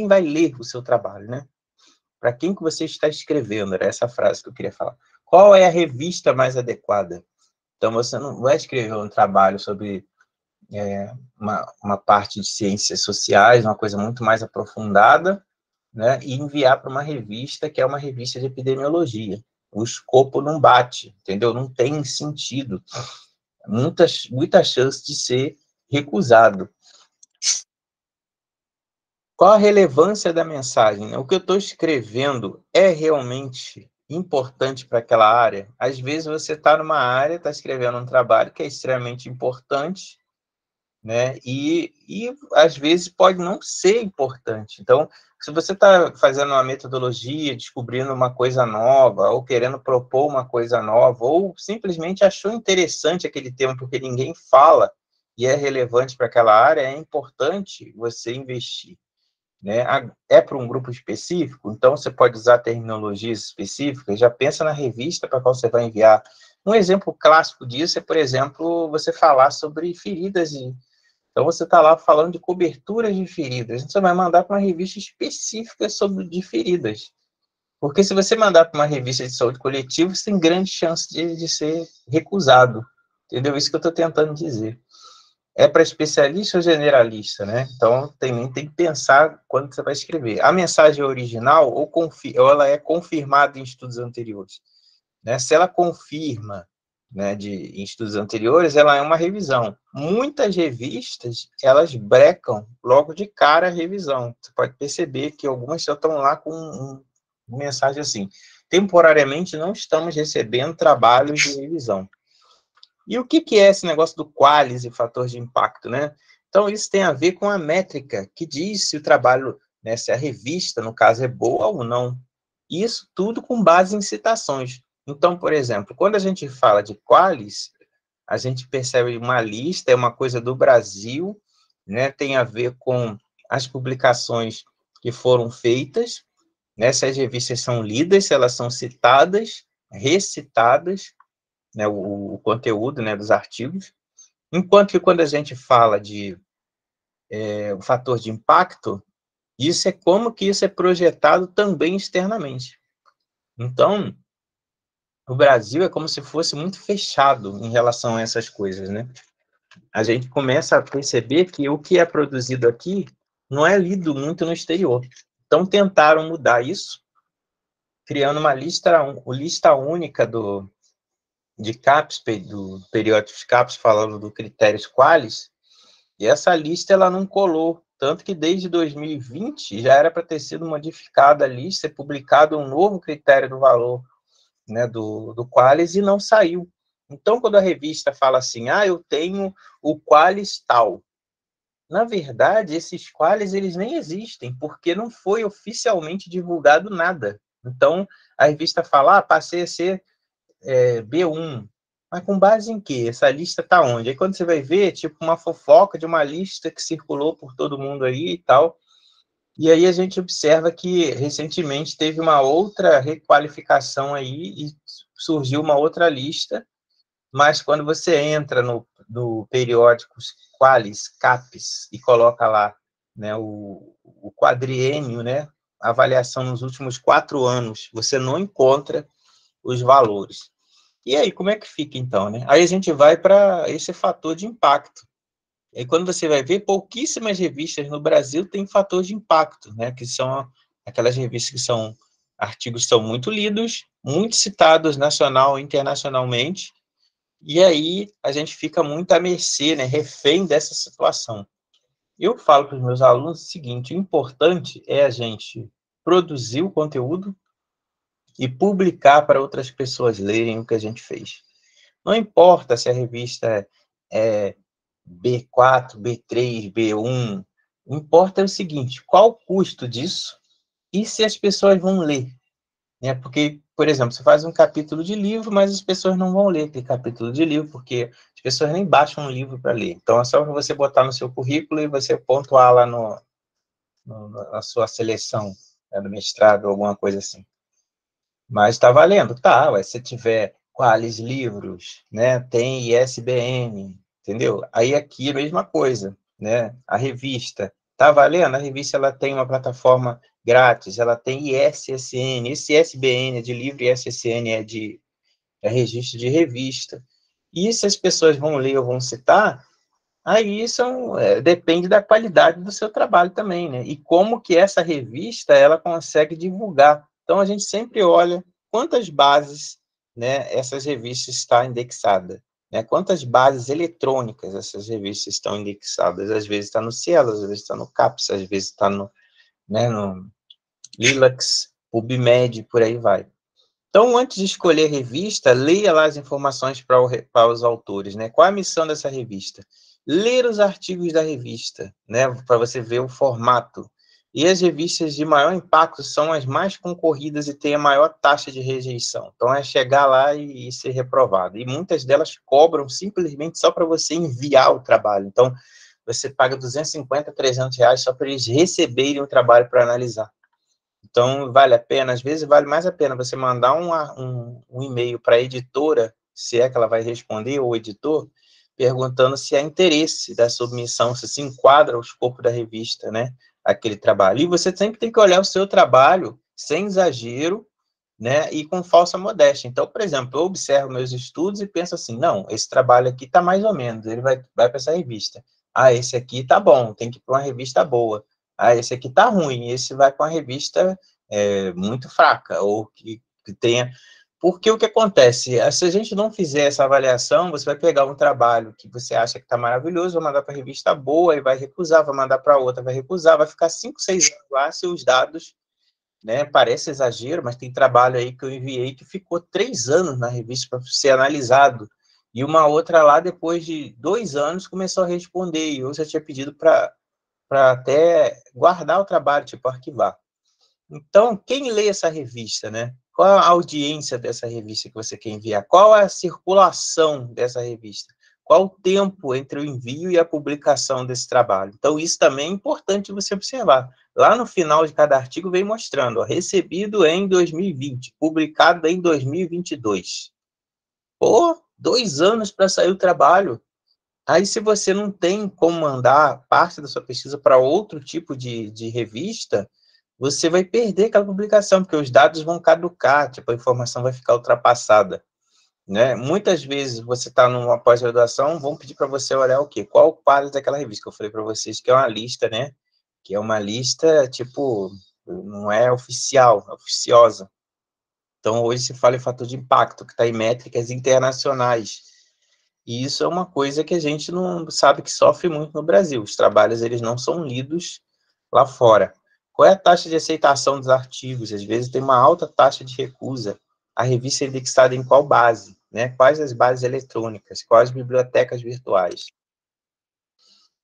vai ler o seu trabalho, né? Para quem que você está escrevendo? Era essa frase que eu queria falar. Qual é a revista mais adequada? Então, você não vai escrever um trabalho sobre uma parte de ciências sociais, uma coisa muito mais aprofundada, né? E enviar para uma revista que é uma revista de epidemiologia. O escopo não bate, entendeu? Não tem sentido. Muita chance de ser recusado. Qual a relevância da mensagem? O que eu estou escrevendo é realmente importante para aquela área? Às vezes você está numa área, está escrevendo um trabalho que é extremamente importante, né? E às vezes pode não ser importante. Então, se você está fazendo uma metodologia, descobrindo uma coisa nova, ou querendo propor uma coisa nova, ou simplesmente achou interessante aquele tema porque ninguém fala e é relevante para aquela área, é importante você investir. Né? É para um grupo específico, então você pode usar terminologias específicas, já pensa na revista para qual você vai enviar. Um exemplo clássico disso é, por exemplo, você falar sobre feridas. Então, você está lá falando de coberturas de feridas, você vai mandar para uma revista específica de feridas. Porque se você mandar para uma revista de saúde coletiva, você tem grande chance de ser recusado. Entendeu? Isso que eu estou tentando dizer. É para especialista ou generalista, né? Então, tem que pensar quando você vai escrever. A mensagem é original ou ela é confirmada em estudos anteriores? Né? Se ela confirma, né, em estudos anteriores, ela é uma revisão. Muitas revistas, elas brecam logo de cara a revisão. Você pode perceber que algumas já estão lá com uma mensagem assim: temporariamente não estamos recebendo trabalhos de revisão. E o que é esse negócio do qualis e fator de impacto, né? Então, isso tem a ver com a métrica, que diz se o trabalho, né, se a revista, no caso, é boa ou não. Isso tudo com base em citações. Então, por exemplo, quando a gente fala de qualis, a gente percebe uma lista, é uma coisa do Brasil, né? Tem a ver com as publicações que foram feitas, né? Se as revistas são lidas, se elas são citadas, recitadas, né, o conteúdo, né, dos artigos, enquanto que quando a gente fala de o fator de impacto, isso é como que isso é projetado também externamente. Então, o Brasil é como se fosse muito fechado em relação a essas coisas, né? A gente começa a perceber que o que é produzido aqui não é lido muito no exterior. Então, tentaram mudar isso, criando uma lista única de CAPES, do periódico CAPES, falando do critérios qualis, e essa lista ela não colou Tanto que desde 2020 já era para ter sido modificada a lista, publicado um novo critério do valor, né, do Qualis, e não saiu. Então, quando a revista fala assim, eu tenho o Qualis tal, na verdade, esses Qualis, eles nem existem, porque não foi oficialmente divulgado nada. Então, a revista fala, passei a ser B1, mas com base em quê? Essa lista está onde? Aí quando você vai ver, tipo uma fofoca de uma lista que circulou por todo mundo aí e tal, e aí a gente observa que recentemente teve uma outra requalificação aí e surgiu uma outra lista, mas quando você entra no periódico Qualis, CAPES, e coloca lá, né, o quadriênio, né, a avaliação nos últimos 4 anos, você não encontra os valores. E aí, como é que fica, então, né? Aí a gente vai para esse fator de impacto. E aí, quando você vai ver, pouquíssimas revistas no Brasil têm fator de impacto, né? Que são aquelas revistas que são artigos que são muito lidos, muito citados nacional e internacionalmente, e aí a gente fica muito à mercê, né? Refém dessa situação. Eu falo para os meus alunos o seguinte, o importante é a gente produzir o conteúdo e publicar para outras pessoas lerem o que a gente fez. Não importa se a revista é B4, B3, B1, o que importa é o seguinte, qual o custo disso e se as pessoas vão ler. Né? Porque, por exemplo, você faz um capítulo de livro, mas as pessoas não vão ler aquele capítulo de livro, porque as pessoas nem baixam um livro para ler. Então, é só você botar no seu currículo e você pontuar lá na sua seleção, né, do mestrado ou alguma coisa assim. Mas está valendo, tá, se tiver Qualis Livros, né, tem ISBN, entendeu? Aí aqui é a mesma coisa, né, a revista, tá valendo? A revista ela tem uma plataforma grátis, ela tem ISSN, esse ISBN é de livro e ISSN é registro de revista. E se as pessoas vão ler ou vão citar, aí depende da qualidade do seu trabalho também, né? E como que essa revista ela consegue divulgar. Então a gente sempre olha quantas bases, né, essas revistas estão indexadas, né? Quantas bases eletrônicas essas revistas estão indexadas. Às vezes está no Cielo, às vezes está no CAPES, às vezes está no Lilacs, PubMed, por aí vai. Então, antes de escolher a revista, leia lá as informações para os autores, né? Qual a missão dessa revista? Ler os artigos da revista, né? Para você ver o formato. E as revistas de maior impacto são as mais concorridas e têm a maior taxa de rejeição. Então, é chegar lá e ser reprovado. E muitas delas cobram simplesmente só para você enviar o trabalho. Então, você paga 250, 300 reais só para eles receberem o trabalho para analisar. Então, vale a pena, às vezes vale mais a pena você mandar um e-mail para a editora, se é que ela vai responder, ou o editor, perguntando se há interesse da submissão, se enquadra o escopo da revista, né, aquele trabalho. E você sempre tem que olhar o seu trabalho sem exagero, né, e com falsa modéstia. Então, por exemplo, eu observo meus estudos e penso assim, não, esse trabalho aqui está mais ou menos, ele vai para essa revista. Esse aqui está bom, tem que ir para uma revista boa. Esse aqui está ruim, esse vai para uma revista muito fraca, ou que tenha... Porque o que acontece? Se a gente não fizer essa avaliação, você vai pegar um trabalho que você acha que está maravilhoso, vai mandar para a revista boa e vai recusar, vai mandar para outra, vai recusar, vai ficar 5, 6 anos lá, se os dados, né, parece exagero, mas tem trabalho aí que eu enviei que ficou 3 anos na revista para ser analisado, e uma outra lá, depois de 2 anos, começou a responder, e eu já tinha pedido para até guardar o trabalho, tipo, arquivar. Então, quem lê essa revista, né? Qual a audiência dessa revista que você quer enviar? Qual a circulação dessa revista? Qual o tempo entre o envio e a publicação desse trabalho? Então, isso também é importante você observar. Lá no final de cada artigo vem mostrando, recebido em 2020, publicado em 2022. Pô, 2 anos para sair o trabalho. Aí, se você não tem como mandar parte da sua pesquisa para outro tipo de revista, você vai perder aquela publicação, porque os dados vão caducar, tipo, a informação vai ficar ultrapassada, né? Muitas vezes você está numa pós-graduação, vão pedir para você olhar o quê? Qual o quadro daquela revista, que eu falei para vocês, que é uma lista, né? Que é uma lista, tipo, não é oficial, é oficiosa. Então, hoje se fala em fator de impacto, que está em métricas internacionais. E isso é uma coisa que a gente não sabe que sofre muito no Brasil. Os trabalhos eles não são lidos lá fora. Qual é a taxa de aceitação dos artigos? Às vezes tem uma alta taxa de recusa. A revista é indexada em qual base? Né? Quais as bases eletrônicas? Quais as bibliotecas virtuais?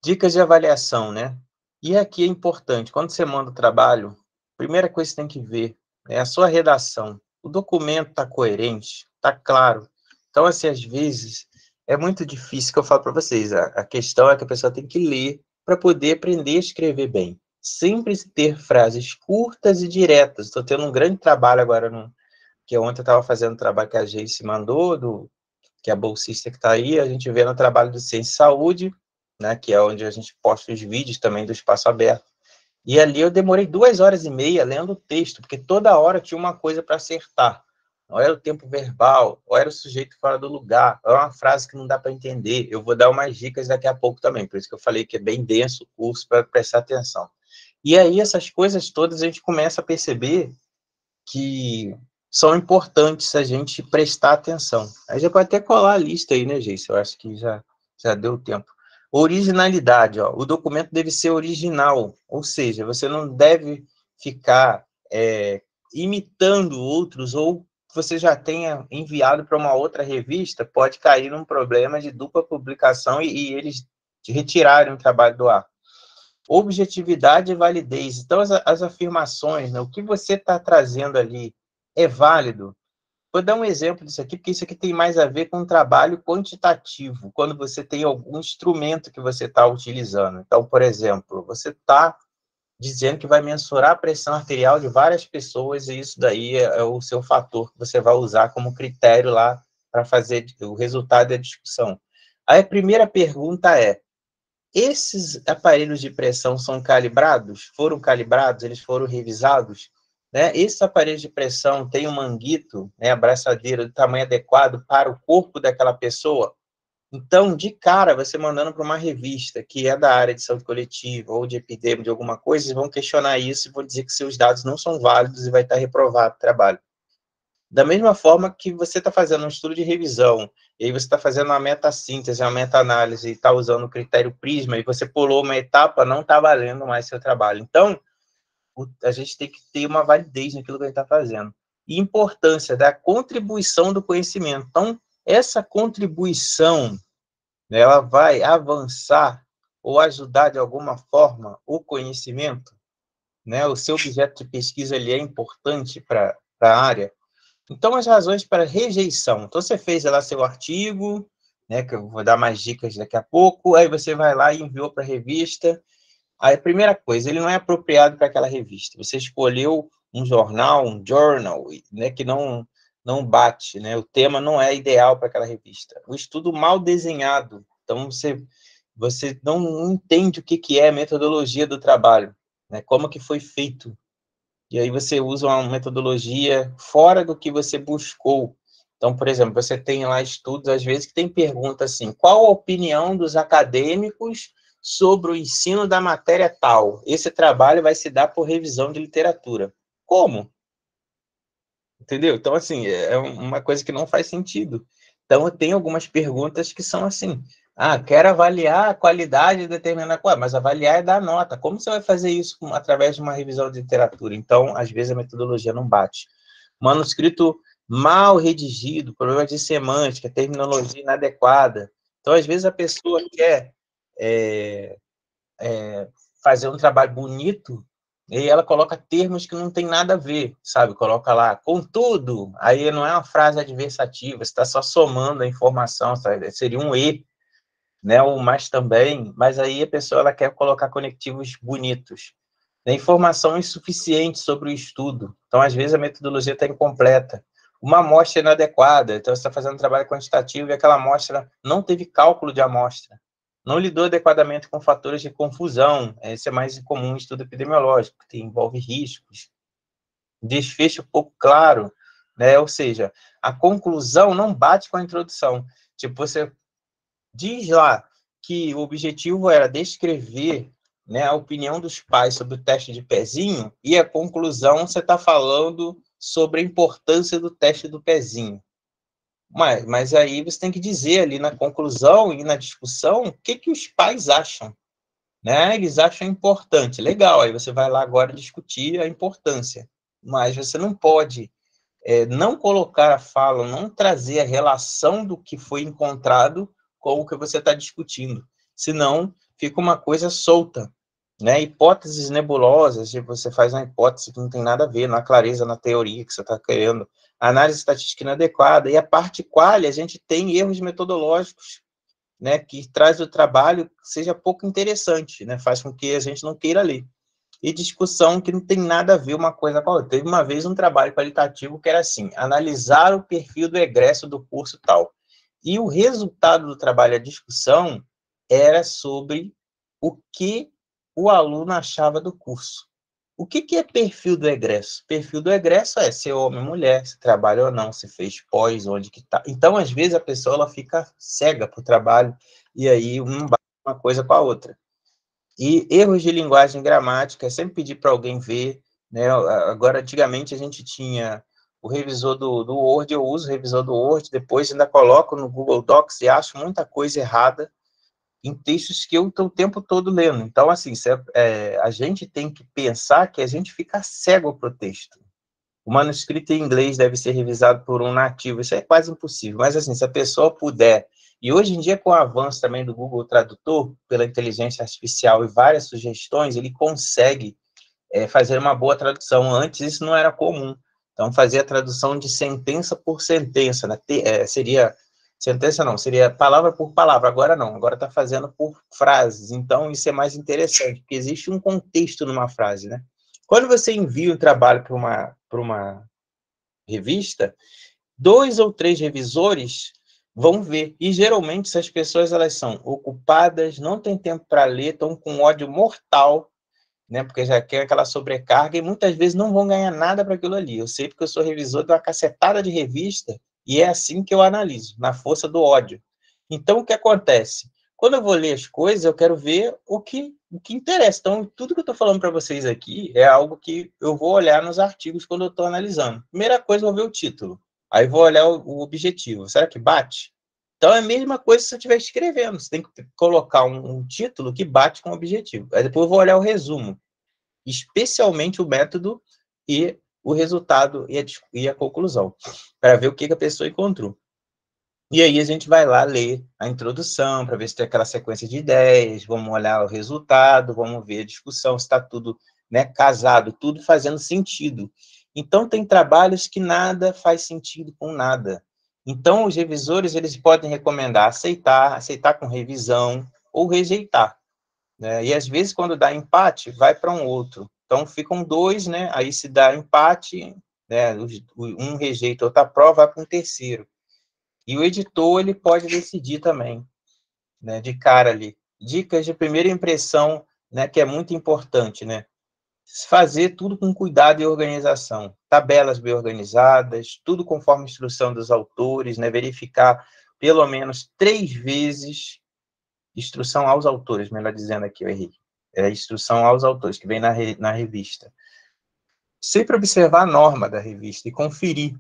Dicas de avaliação, né? E aqui é importante, quando você manda o trabalho, a primeira coisa que você tem que ver é a sua redação. O documento está coerente, está claro. Então, assim, às vezes, é muito difícil que eu falo para vocês. A questão é que a pessoa tem que ler para poder aprender a escrever bem. Sempre ter frases curtas e diretas. Estou tendo um grande trabalho agora, que ontem eu estava fazendo um trabalho que a Geice mandou, que é a bolsista que está aí, a gente vê no trabalho do Ciência e Saúde, né, que é onde a gente posta os vídeos também do Espaço Aberto. E ali eu demorei 2 horas e meia lendo o texto, porque toda hora tinha uma coisa para acertar. Ou era o tempo verbal, ou era o sujeito fora do lugar, ou é uma frase que não dá para entender. Eu vou dar umas dicas daqui a pouco também, por isso que eu falei que é bem denso o curso para prestar atenção. E aí essas coisas todas a gente começa a perceber que são importantes a gente prestar atenção. Aí já pode até colar a lista aí, né, Geice? Eu acho que já deu tempo. Originalidade, ó. O documento deve ser original, ou seja, você não deve ficar imitando outros, ou você já tenha enviado para uma outra revista, pode cair num problema de dupla publicação e eles retirarem o trabalho do ar. Objetividade e validez. Então, as afirmações, né, o que você está trazendo ali é válido. Vou dar um exemplo disso aqui, porque isso aqui tem mais a ver com trabalho quantitativo, quando você tem algum instrumento que você está utilizando. Então, por exemplo, você está dizendo que vai mensurar a pressão arterial de várias pessoas, e isso daí é o seu fator que você vai usar como critério lá para fazer o resultado da discussão. Aí a primeira pergunta é: esses aparelhos de pressão são calibrados? Foram calibrados? Eles foram revisados? Né? Esses aparelhos de pressão têm um manguito, né, a braçadeira do tamanho adequado para o corpo daquela pessoa? Então, de cara, você mandando para uma revista que é da área de saúde coletiva ou de epidemia, de alguma coisa, eles vão questionar isso e vão dizer que seus dados não são válidos e vai estar reprovado o trabalho. Da mesma forma que você está fazendo um estudo de revisão, e aí você está fazendo uma meta-síntese, uma meta-análise, e está usando o critério Prisma, e você pulou uma etapa, não está valendo mais seu trabalho. Então, a gente tem que ter uma validez naquilo que a gente está fazendo. E importância da contribuição do conhecimento. Então, essa contribuição, né, ela vai avançar ou ajudar de alguma forma o conhecimento, né? O seu objeto de pesquisa ele é importante para a área. Então, as razões para rejeição. Então, você fez lá seu artigo, né, que eu vou dar mais dicas daqui a pouco, aí você vai lá e enviou para a revista. Aí, a primeira coisa, ele não é apropriado para aquela revista. Você escolheu um jornal, um journal, né, que não bate, né? O tema não é ideal para aquela revista. O estudo mal desenhado. Então, você não entende o que é a metodologia do trabalho, né? Como que foi feito. E aí você usa uma metodologia fora do que você buscou. Então, por exemplo, você tem lá estudos, às vezes, que tem pergunta assim: qual a opinião dos acadêmicos sobre o ensino da matéria tal? Esse trabalho vai se dar por revisão de literatura. Como? Entendeu? Então, assim, é uma coisa que não faz sentido. Então, tem algumas perguntas que são assim: quero avaliar a qualidade de determinada coisa, mas avaliar é dar nota. Como você vai fazer isso através de uma revisão de literatura? Então, às vezes, a metodologia não bate. Manuscrito mal redigido, problema de semântica, terminologia inadequada. Então, às vezes, a pessoa quer fazer um trabalho bonito, e ela coloca termos que não tem nada a ver, sabe? Coloca lá, contudo, aí não é uma frase adversativa, você está só somando a informação, sabe? Seria um e, né? Um mas também, mas aí a pessoa ela quer colocar conectivos bonitos. A informação insuficiente sobre o estudo, então às vezes a metodologia está incompleta. Uma amostra inadequada, então você está fazendo um trabalho quantitativo e aquela amostra não teve cálculo de amostra. Não lidou adequadamente com fatores de confusão. Esse é mais comum em estudo epidemiológico, que envolve riscos. Desfecho pouco claro, né? Ou seja, a conclusão não bate com a introdução. Tipo, você diz lá que o objetivo era descrever, né, a opinião dos pais sobre o teste de pezinho, e a conclusão você está falando sobre a importância do teste do pezinho. Mas aí você tem que dizer ali na conclusão e na discussão o que os pais acham, né? Eles acham importante, legal, aí você vai lá agora discutir a importância, mas você não pode não colocar a fala, não trazer a relação do que foi encontrado com o que você está discutindo, senão fica uma coisa solta, né? Hipóteses nebulosas, você faz uma hipótese que não tem nada a ver, não há clareza na teoria que você está querendo, análise estatística inadequada, e a parte qual a gente tem erros metodológicos, né, que traz o trabalho seja pouco interessante, né, faz com que a gente não queira ler. E discussão que não tem nada a ver uma coisa com a outra. Teve uma vez um trabalho qualitativo que era assim, analisar o perfil do egresso do curso tal. E o resultado do trabalho, a discussão, era sobre o que o aluno achava do curso. O que é perfil do egresso? Perfil do egresso é se é homem ou mulher, se trabalha ou não, se fez pós, onde que está. Então, às vezes, a pessoa ela fica cega para o trabalho e aí não bate uma coisa com a outra. E erros de linguagem e gramática, sempre pedir para alguém ver, né? Agora, antigamente, a gente tinha o revisor do Word, eu uso o revisor do Word, depois ainda coloco no Google Docs e acho muita coisa errada em textos que eu estou o tempo todo lendo. Então, assim, a gente tem que pensar que a gente fica cego para o texto. O manuscrito em inglês deve ser revisado por um nativo, isso é quase impossível, mas assim, se a pessoa puder, e hoje em dia com o avanço também do Google Tradutor, pela inteligência artificial e várias sugestões, ele consegue fazer uma boa tradução. Antes isso não era comum, então fazer a tradução de sentença por sentença, né? Seria, sentença não, seria palavra por palavra, agora não, agora está fazendo por frases, então isso é mais interessante, porque existe um contexto numa frase, né? Quando você envia um trabalho para uma revista, 2 ou 3 revisores vão ver. E, geralmente, essas pessoas elas são ocupadas, não têm tempo para ler, estão com ódio mortal, né, porque já quer aquela sobrecarga, e muitas vezes não vão ganhar nada para aquilo ali. Eu sei porque eu sou revisor de uma cacetada de revista, e é assim que eu analiso, na força do ódio. Então, o que acontece? Quando eu vou ler as coisas, eu quero ver o que interessa. Então, tudo que eu estou falando para vocês aqui é algo que eu vou olhar nos artigos quando eu estou analisando. Primeira coisa, eu vou ver o título. Aí vou olhar o objetivo. Será que bate? Então, é a mesma coisa se você estiver escrevendo. Você tem que colocar um título que bate com o objetivo. Aí depois eu vou olhar o resumo, especialmente o método e o resultado e a conclusão, para ver o que a pessoa encontrou. E aí a gente vai lá ler a introdução, para ver se tem aquela sequência de ideias, vamos olhar o resultado, vamos ver a discussão, se está tudo, né, casado, tudo fazendo sentido. Então, tem trabalhos que nada faz sentido com nada. Então, os revisores, eles podem recomendar aceitar com revisão, ou rejeitar, né? E, às vezes, quando dá empate, vai para um outro. Então, ficam 2, né? Aí, se dá empate, né, um rejeita, outra aprova, vai para um terceiro. E o editor, ele pode decidir também, né, de cara ali. Dicas de primeira impressão, né, que é muito importante, né? Fazer tudo com cuidado e organização. Tabelas bem organizadas, tudo conforme a instrução dos autores, né? Verificar pelo menos 3 vezes, instrução aos autores, melhor dizendo aqui, eu errei. É a instrução aos autores, que vem na revista. Sempre observar a norma da revista e conferir.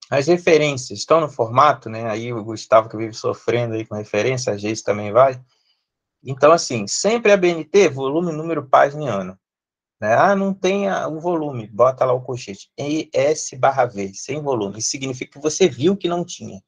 As referências estão no formato, né? Aí o Gustavo que vive sofrendo aí com referência, a Geis também vai. Então, assim, sempre a BNT, volume, número, página e ano. Né? Ah, não tem o volume, bota lá o colchete. ES/V, sem volume. Isso significa que você viu que não tinha.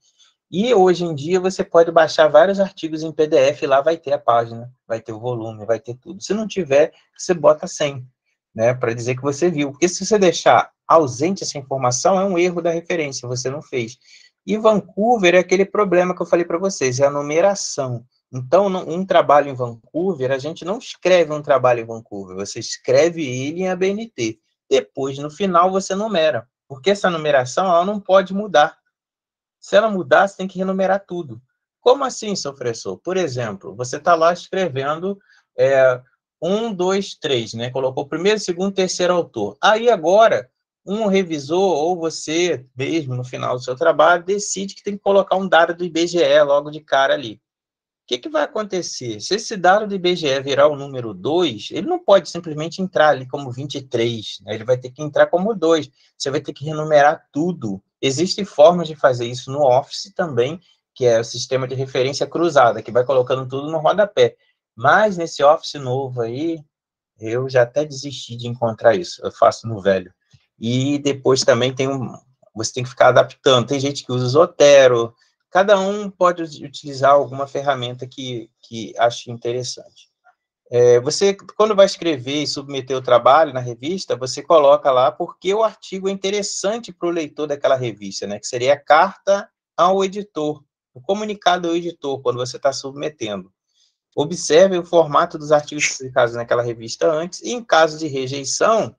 E hoje em dia você pode baixar vários artigos em PDF, lá vai ter a página, vai ter o volume, vai ter tudo. Se não tiver, você bota 100, né, para dizer que você viu. Porque se você deixar ausente essa informação, é um erro da referência, você não fez. E Vancouver é aquele problema que eu falei para vocês, é a numeração. Então, um trabalho em Vancouver, a gente não escreve um trabalho em Vancouver, você escreve ele em ABNT. Depois, no final, você numera. Porque essa numeração, ela não pode mudar. Se ela mudar, você tem que renumerar tudo. Como assim, seu professor? Por exemplo, você está lá escrevendo 1, 2, 3, né? Colocou primeiro, segundo, terceiro autor. Aí agora, um revisor, ou você mesmo, no final do seu trabalho, decide que tem que colocar um dado do IBGE logo de cara ali. O que vai acontecer? Se esse dado do IBGE virar o número 2, ele não pode simplesmente entrar ali como 23, né? Ele vai ter que entrar como 2. Você vai ter que renumerar tudo. Existem formas de fazer isso no Office também, que é o sistema de referência cruzada, que vai colocando tudo no rodapé. Mas nesse Office novo aí, eu já até desisti de encontrar isso, eu faço no velho. E depois também você tem que ficar adaptando. Tem gente que usa o Zotero, cada um pode utilizar alguma ferramenta que ache interessante. Você, quando vai escrever e submeter o trabalho na revista, você coloca lá porque o artigo é interessante para o leitor daquela revista, né? Que seria a carta ao editor, o comunicado ao editor, quando você está submetendo. Observe o formato dos artigos publicados naquela revista antes, e em caso de rejeição,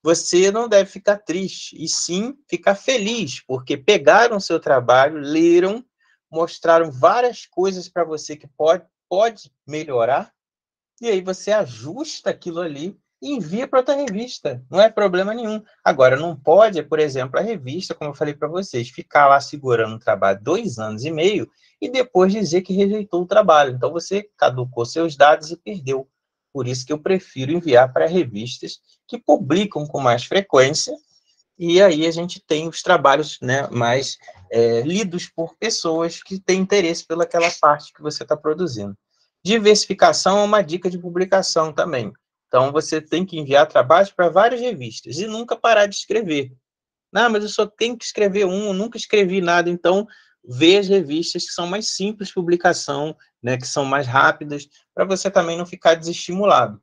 você não deve ficar triste, e sim ficar feliz, porque pegaram o seu trabalho, leram, mostraram várias coisas para você que pode melhorar, e aí você ajusta aquilo ali e envia para outra revista. Não é problema nenhum. Agora, não pode, por exemplo, a revista, como eu falei para vocês, ficar lá segurando um trabalho 2 anos e meio e depois dizer que rejeitou o trabalho. Então, você caducou seus dados e perdeu. Por isso que eu prefiro enviar para revistas que publicam com mais frequência, e aí a gente tem os trabalhos, né, mais lidos por pessoas que têm interesse pelaquela parte que você está produzindo. Diversificação é uma dica de publicação também. Então, você tem que enviar trabalhos para várias revistas e nunca parar de escrever. Não, mas eu só tenho que escrever um, eu nunca escrevi nada. Então, vê as revistas que são mais simples de publicação, né, que são mais rápidas, para você também não ficar desestimulado.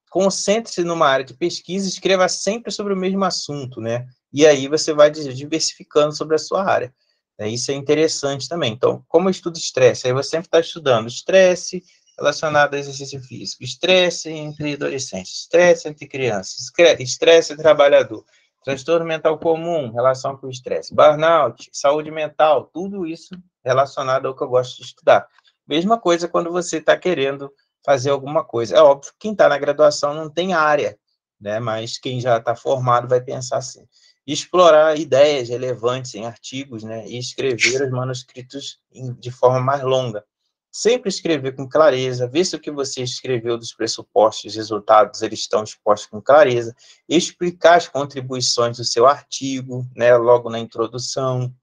Concentre-se numa área de pesquisa, escreva sempre sobre o mesmo assunto, né? E aí você vai diversificando sobre a sua área. Isso é interessante também. Então, como eu estudo estresse, aí você sempre está estudando estresse relacionado ao exercício físico, estresse entre adolescentes, estresse entre crianças, estresse entre trabalhador, transtorno mental comum, relação com o estresse, burnout, saúde mental, tudo isso relacionado ao que eu gosto de estudar. Mesma coisa quando você está querendo fazer alguma coisa. É óbvio que quem está na graduação não tem área, né? Mas quem já está formado vai pensar assim. Explorar ideias relevantes em artigos, né? E escrever os manuscritos de forma mais longa. Sempre escrever com clareza, ver se o que você escreveu dos pressupostos e resultados eles estão expostos com clareza, explicar as contribuições do seu artigo, né? Logo na introdução,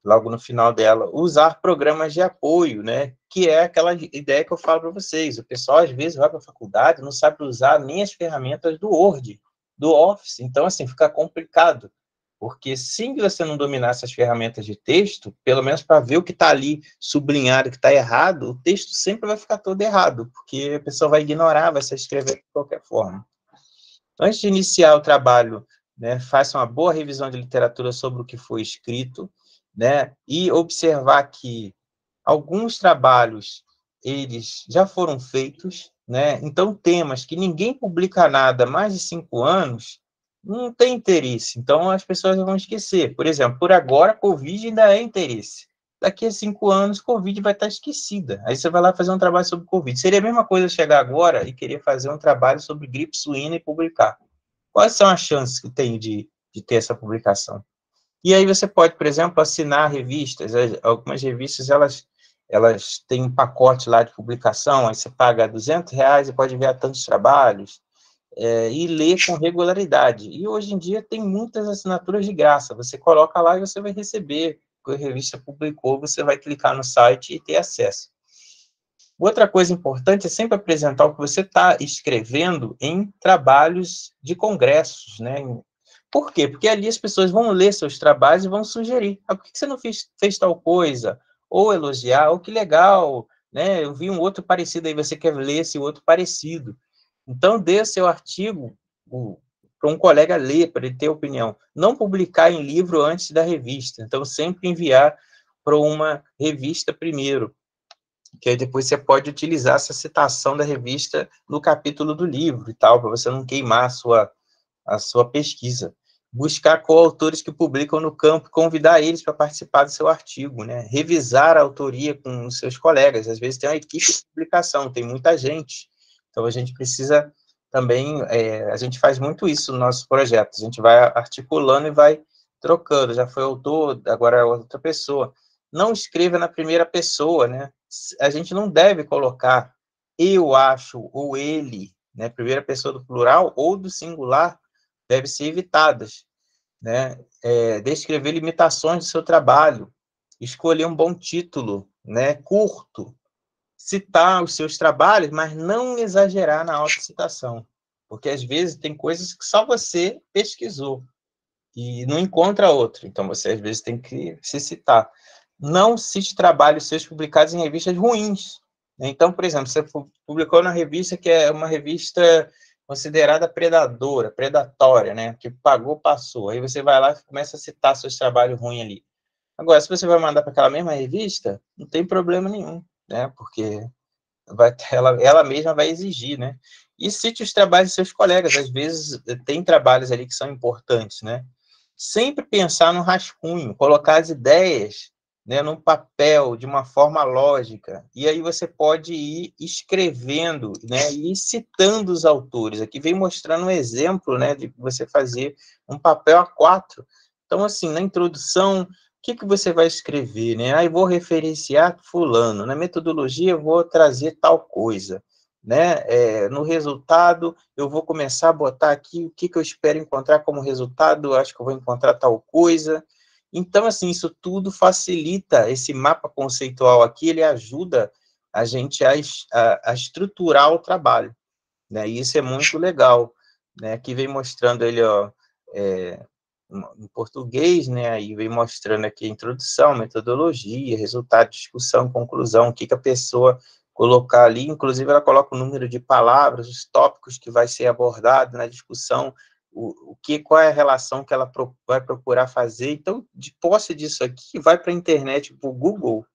logo no final dela, usar programas de apoio, né? Que é aquela ideia que eu falo para vocês. O pessoal, às vezes, vai para a faculdade e não sabe usar nem as ferramentas do Word, do Office. Então, assim, fica complicado. Porque se você não dominar essas ferramentas de texto, pelo menos para ver o que está ali sublinhado, que está errado, o texto sempre vai ficar todo errado, porque a pessoa vai ignorar, vai se escrever de qualquer forma. Antes de iniciar o trabalho, né, faça uma boa revisão de literatura sobre o que foi escrito, né, e observar que alguns trabalhos, eles já foram feitos, né, então temas que ninguém publica nada há mais de 5 anos, não tem interesse, então as pessoas vão esquecer. Por exemplo, por agora, Covid ainda é interesse. Daqui a 5 anos, Covid vai estar esquecida. Aí você vai lá fazer um trabalho sobre Covid. Seria a mesma coisa chegar agora e querer fazer um trabalho sobre gripe suína e publicar. Quais são as chances que tem de ter essa publicação? E aí você pode, por exemplo, assinar revistas. Algumas revistas, elas têm um pacote lá de publicação, aí você paga R$200 e pode enviar tantos trabalhos, e ler com regularidade. E hoje em dia tem muitas assinaturas de graça. Você coloca lá e você vai receber. O que a revista publicou, você vai clicar no site e ter acesso. Outra coisa importante é sempre apresentar o que você está escrevendo em trabalhos de congressos, né? Por quê? Porque ali as pessoas vão ler seus trabalhos e vão sugerir. Ah, por que você não fez tal coisa? Ou elogiar, ou que legal, né? Eu vi um outro parecido, aí você quer ler esse outro parecido. Então, dê seu artigo para um colega ler, para ele ter opinião. Não publicar em livro antes da revista. Então, sempre enviar para uma revista primeiro, que aí depois você pode utilizar essa citação da revista no capítulo do livro e tal, para você não queimar a sua pesquisa. Buscar coautores que publicam no campo, convidar eles para participar do seu artigo, né? Revisar a autoria com os seus colegas. Às vezes tem uma equipe de publicação, tem muita gente. Então, a gente precisa também, a gente faz muito isso no nosso projeto. A gente vai articulando e vai trocando. Já foi autor, agora é outra pessoa. Não escreva na primeira pessoa, né? A gente não deve colocar eu acho ou ele, né? Primeira pessoa do plural ou do singular, deve ser evitadas. né? Descrever limitações do seu trabalho, escolher um bom título, né? Curto, citar os seus trabalhos, mas não exagerar na autocitação, porque às vezes tem coisas que só você pesquisou e não encontra outro, então você às vezes tem que se citar. Não cite trabalhos seus publicados em revistas ruins. Então, por exemplo, você publicou na revista que é uma revista considerada predadora, predatória, né? Que pagou, passou. Aí você vai lá e começa a citar seus trabalhos ruins ali. Agora, se você vai mandar para aquela mesma revista, não tem problema nenhum, né? Porque ela mesma vai exigir, né? E cite os trabalhos de seus colegas. Às vezes tem trabalhos ali que são importantes, né? Sempre pensar no rascunho, colocar as ideias, né, num papel de uma forma lógica, e aí você pode ir escrevendo, né, e ir citando os autores. Aqui vem mostrando um exemplo, né, de você fazer um papel A4. Então, assim, na introdução, o que você vai escrever, né? Ah, eu vou referenciar fulano, na metodologia eu vou trazer tal coisa, né? No resultado, eu vou começar a botar aqui o que eu espero encontrar como resultado, eu acho que eu vou encontrar tal coisa. Então, assim, isso tudo facilita, esse mapa conceitual aqui, ele ajuda a gente a estruturar o trabalho, né? E isso é muito legal, né? Aqui vem mostrando ele, ó, em português, né? Aí vem mostrando aqui a introdução, metodologia, resultado, discussão, conclusão, o que a pessoa colocar ali, inclusive ela coloca o número de palavras, os tópicos que vai ser abordado na discussão, qual é a relação que ela vai procurar fazer. Então, de posse disso aqui, vai para a internet, para o Google,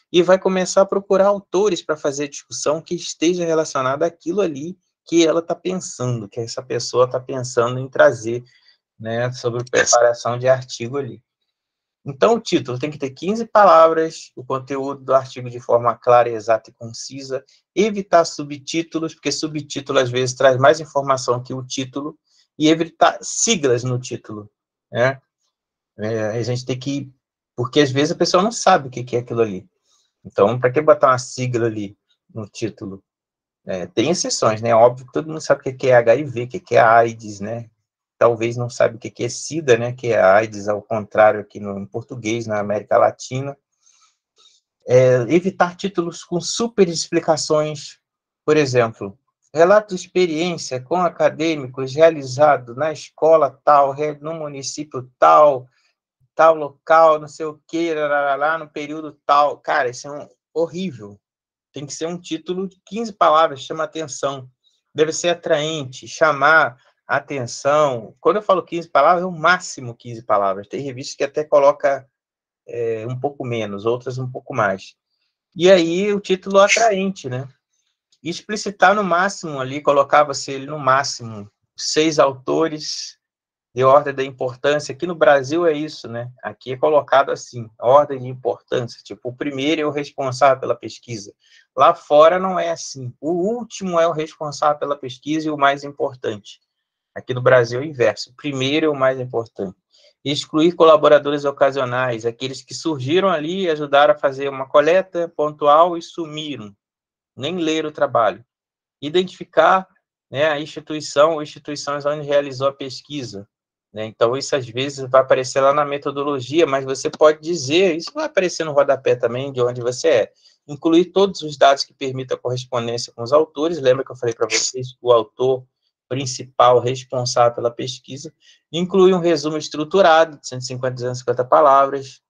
e vai começar a procurar autores para fazer discussão que esteja relacionada àquilo ali que ela está pensando, que essa pessoa está pensando em trazer, né, sobre preparação de artigo ali. Então, o título tem que ter 15 palavras, o conteúdo do artigo de forma clara, exata e concisa, evitar subtítulos, porque subtítulo às vezes traz mais informação que o título, e evitar siglas no título, né? A gente tem que... Porque às vezes a pessoa não sabe o que é aquilo ali. Então, para que botar uma sigla ali no título? Tem exceções, né? Óbvio que todo mundo sabe o que é HIV, o que é AIDS, né? Talvez não sabe o que é SIDA, né? Que é AIDS, ao contrário aqui em português, na América Latina. Evitar títulos com super explicações, por exemplo, relato de experiência com acadêmicos realizado na escola tal, no município tal, tal local, não sei o que, lá no período tal. Cara, isso é horrível. Tem que ser um título de 15 palavras, chama atenção. Deve ser atraente, chamar atenção. Quando eu falo 15 palavras, é o máximo 15 palavras. Tem revistas que até coloca um pouco menos, outras um pouco mais. E aí o título atraente, né? E explicitar no máximo ali, colocava-se ele no máximo 6 autores de ordem da importância. Aqui no Brasil é isso, né? Aqui é colocado assim, ordem de importância. Tipo, o primeiro é o responsável pela pesquisa. Lá fora não é assim. O último é o responsável pela pesquisa e o mais importante. Aqui no Brasil é o inverso. O primeiro é o mais importante. Excluir colaboradores ocasionais, aqueles que surgiram ali e ajudaram a fazer uma coleta pontual e sumiram. Nem leram o trabalho. Identificar, né, a instituição ou instituições onde realizou a pesquisa. Né? Então, isso às vezes vai aparecer lá na metodologia, mas você pode dizer, isso vai aparecer no rodapé também, de onde você é. Incluir todos os dados que permitam a correspondência com os autores. Lembra que eu falei para vocês, o autor principal responsável pela pesquisa. Incluir um resumo estruturado, de 150, 250 palavras.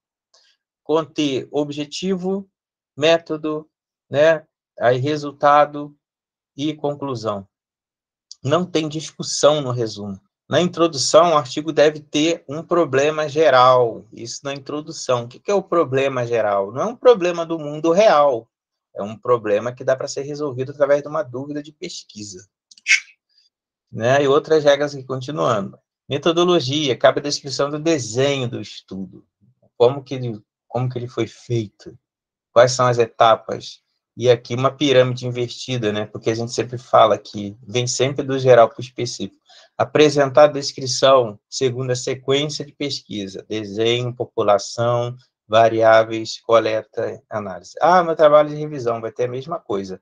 Conter objetivo, método, né? Aí resultado e conclusão. Não tem discussão no resumo. Na introdução, o artigo deve ter um problema geral. Isso na introdução. O que é o problema geral? Não é um problema do mundo real. É um problema que dá para ser resolvido através de uma dúvida de pesquisa. Né? E outras regras aqui, continuando. Metodologia, cabe a descrição do desenho do estudo. Como que ele foi feito. Quais são as etapas. E aqui uma pirâmide invertida, né? Porque a gente sempre fala que vem sempre do geral para o específico. Apresentar a descrição segundo a sequência de pesquisa, desenho, população, variáveis, coleta, análise. Meu trabalho de revisão vai ter a mesma coisa.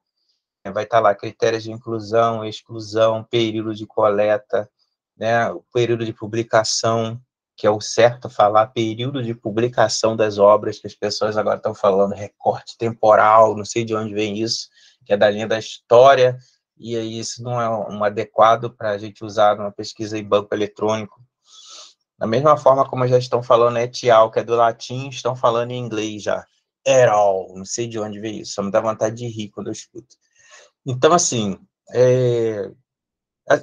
Vai estar lá critérios de inclusão, exclusão, período de coleta, né? O período de publicação, que é o certo falar período de publicação das obras, que as pessoas agora estão falando recorte temporal, não sei de onde vem isso, que é da linha da história, e aí isso não é um adequado para a gente usar numa pesquisa em banco eletrônico. Da mesma forma como já estão falando etial, que é do latim, estão falando em inglês já. At all, não sei de onde vem isso, só me dá vontade de rir quando eu escuto. Então, assim,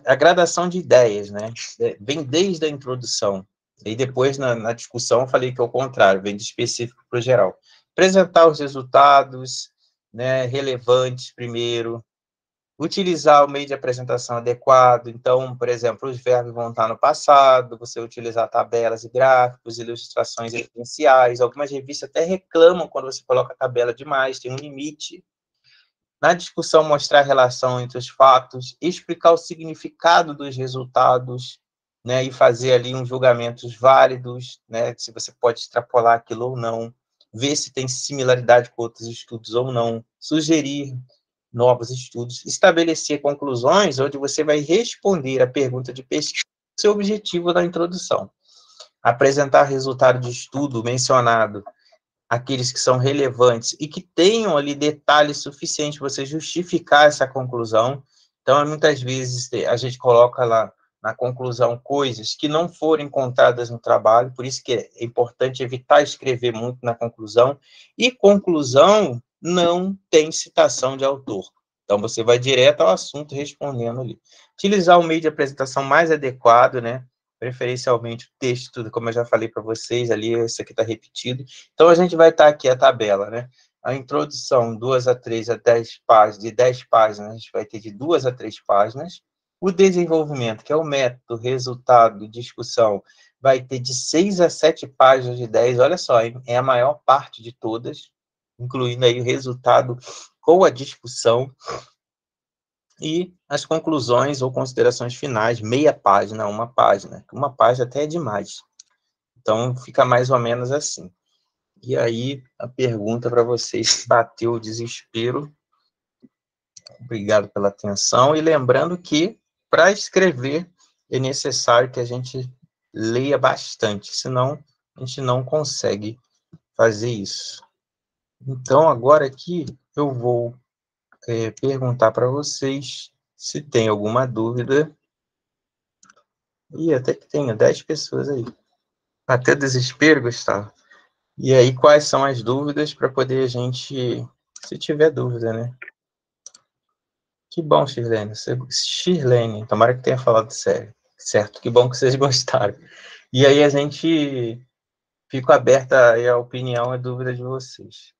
a gradação de ideias, né? Vem desde a introdução. E depois, na discussão, eu falei que é o contrário, vem de específico para o geral. Apresentar os resultados, né, relevantes primeiro, utilizar o meio de apresentação adequado. Então, por exemplo, os verbos vão estar no passado, você utilizar tabelas e gráficos, ilustrações essenciais. Algumas revistas até reclamam quando você coloca a tabela demais, tem um limite. Na discussão, mostrar a relação entre os fatos, explicar o significado dos resultados, né, e fazer ali uns julgamentos válidos, né, se você pode extrapolar aquilo ou não, ver se tem similaridade com outros estudos ou não, sugerir novos estudos, estabelecer conclusões onde você vai responder a pergunta de pesquisa, seu objetivo da introdução. Apresentar resultado de estudo mencionado, aqueles que são relevantes e que tenham ali detalhes suficientes para você justificar essa conclusão. Então, muitas vezes, a gente coloca lá na conclusão coisas que não foram encontradas no trabalho, por isso que é importante evitar escrever muito na conclusão, e conclusão não tem citação de autor. Então, você vai direto ao assunto respondendo ali. Utilizar o meio de apresentação mais adequado, né? Preferencialmente o texto, como eu já falei para vocês ali, esse aqui está repetido. Então, a gente vai estar aqui a tabela, né? A introdução, 2 a 3 a 10 páginas, de 10 páginas, a gente vai ter de 2 a 3 páginas. O desenvolvimento, que é o método, resultado, discussão, vai ter de 6 a 7 páginas de 10. Olha só, é a maior parte de todas, incluindo aí o resultado com a discussão. E as conclusões ou considerações finais, meia página, uma página. Uma página até é demais. Então, fica mais ou menos assim. E aí, a pergunta para vocês, bateu o desespero. Obrigado pela atenção. E lembrando que, para escrever, é necessário que a gente leia bastante, senão a gente não consegue fazer isso. Então, agora aqui, eu vou perguntar para vocês se tem alguma dúvida. E até que tenho 10 pessoas aí. Até desespero, Gustavo. E aí, quais são as dúvidas para poder a gente, se tiver dúvida, né? Que bom, Shirlene. Shirlene, tomara que tenha falado sério. Certo, que bom que vocês gostaram. E aí a gente fica aberta aí a opinião e a dúvida de vocês.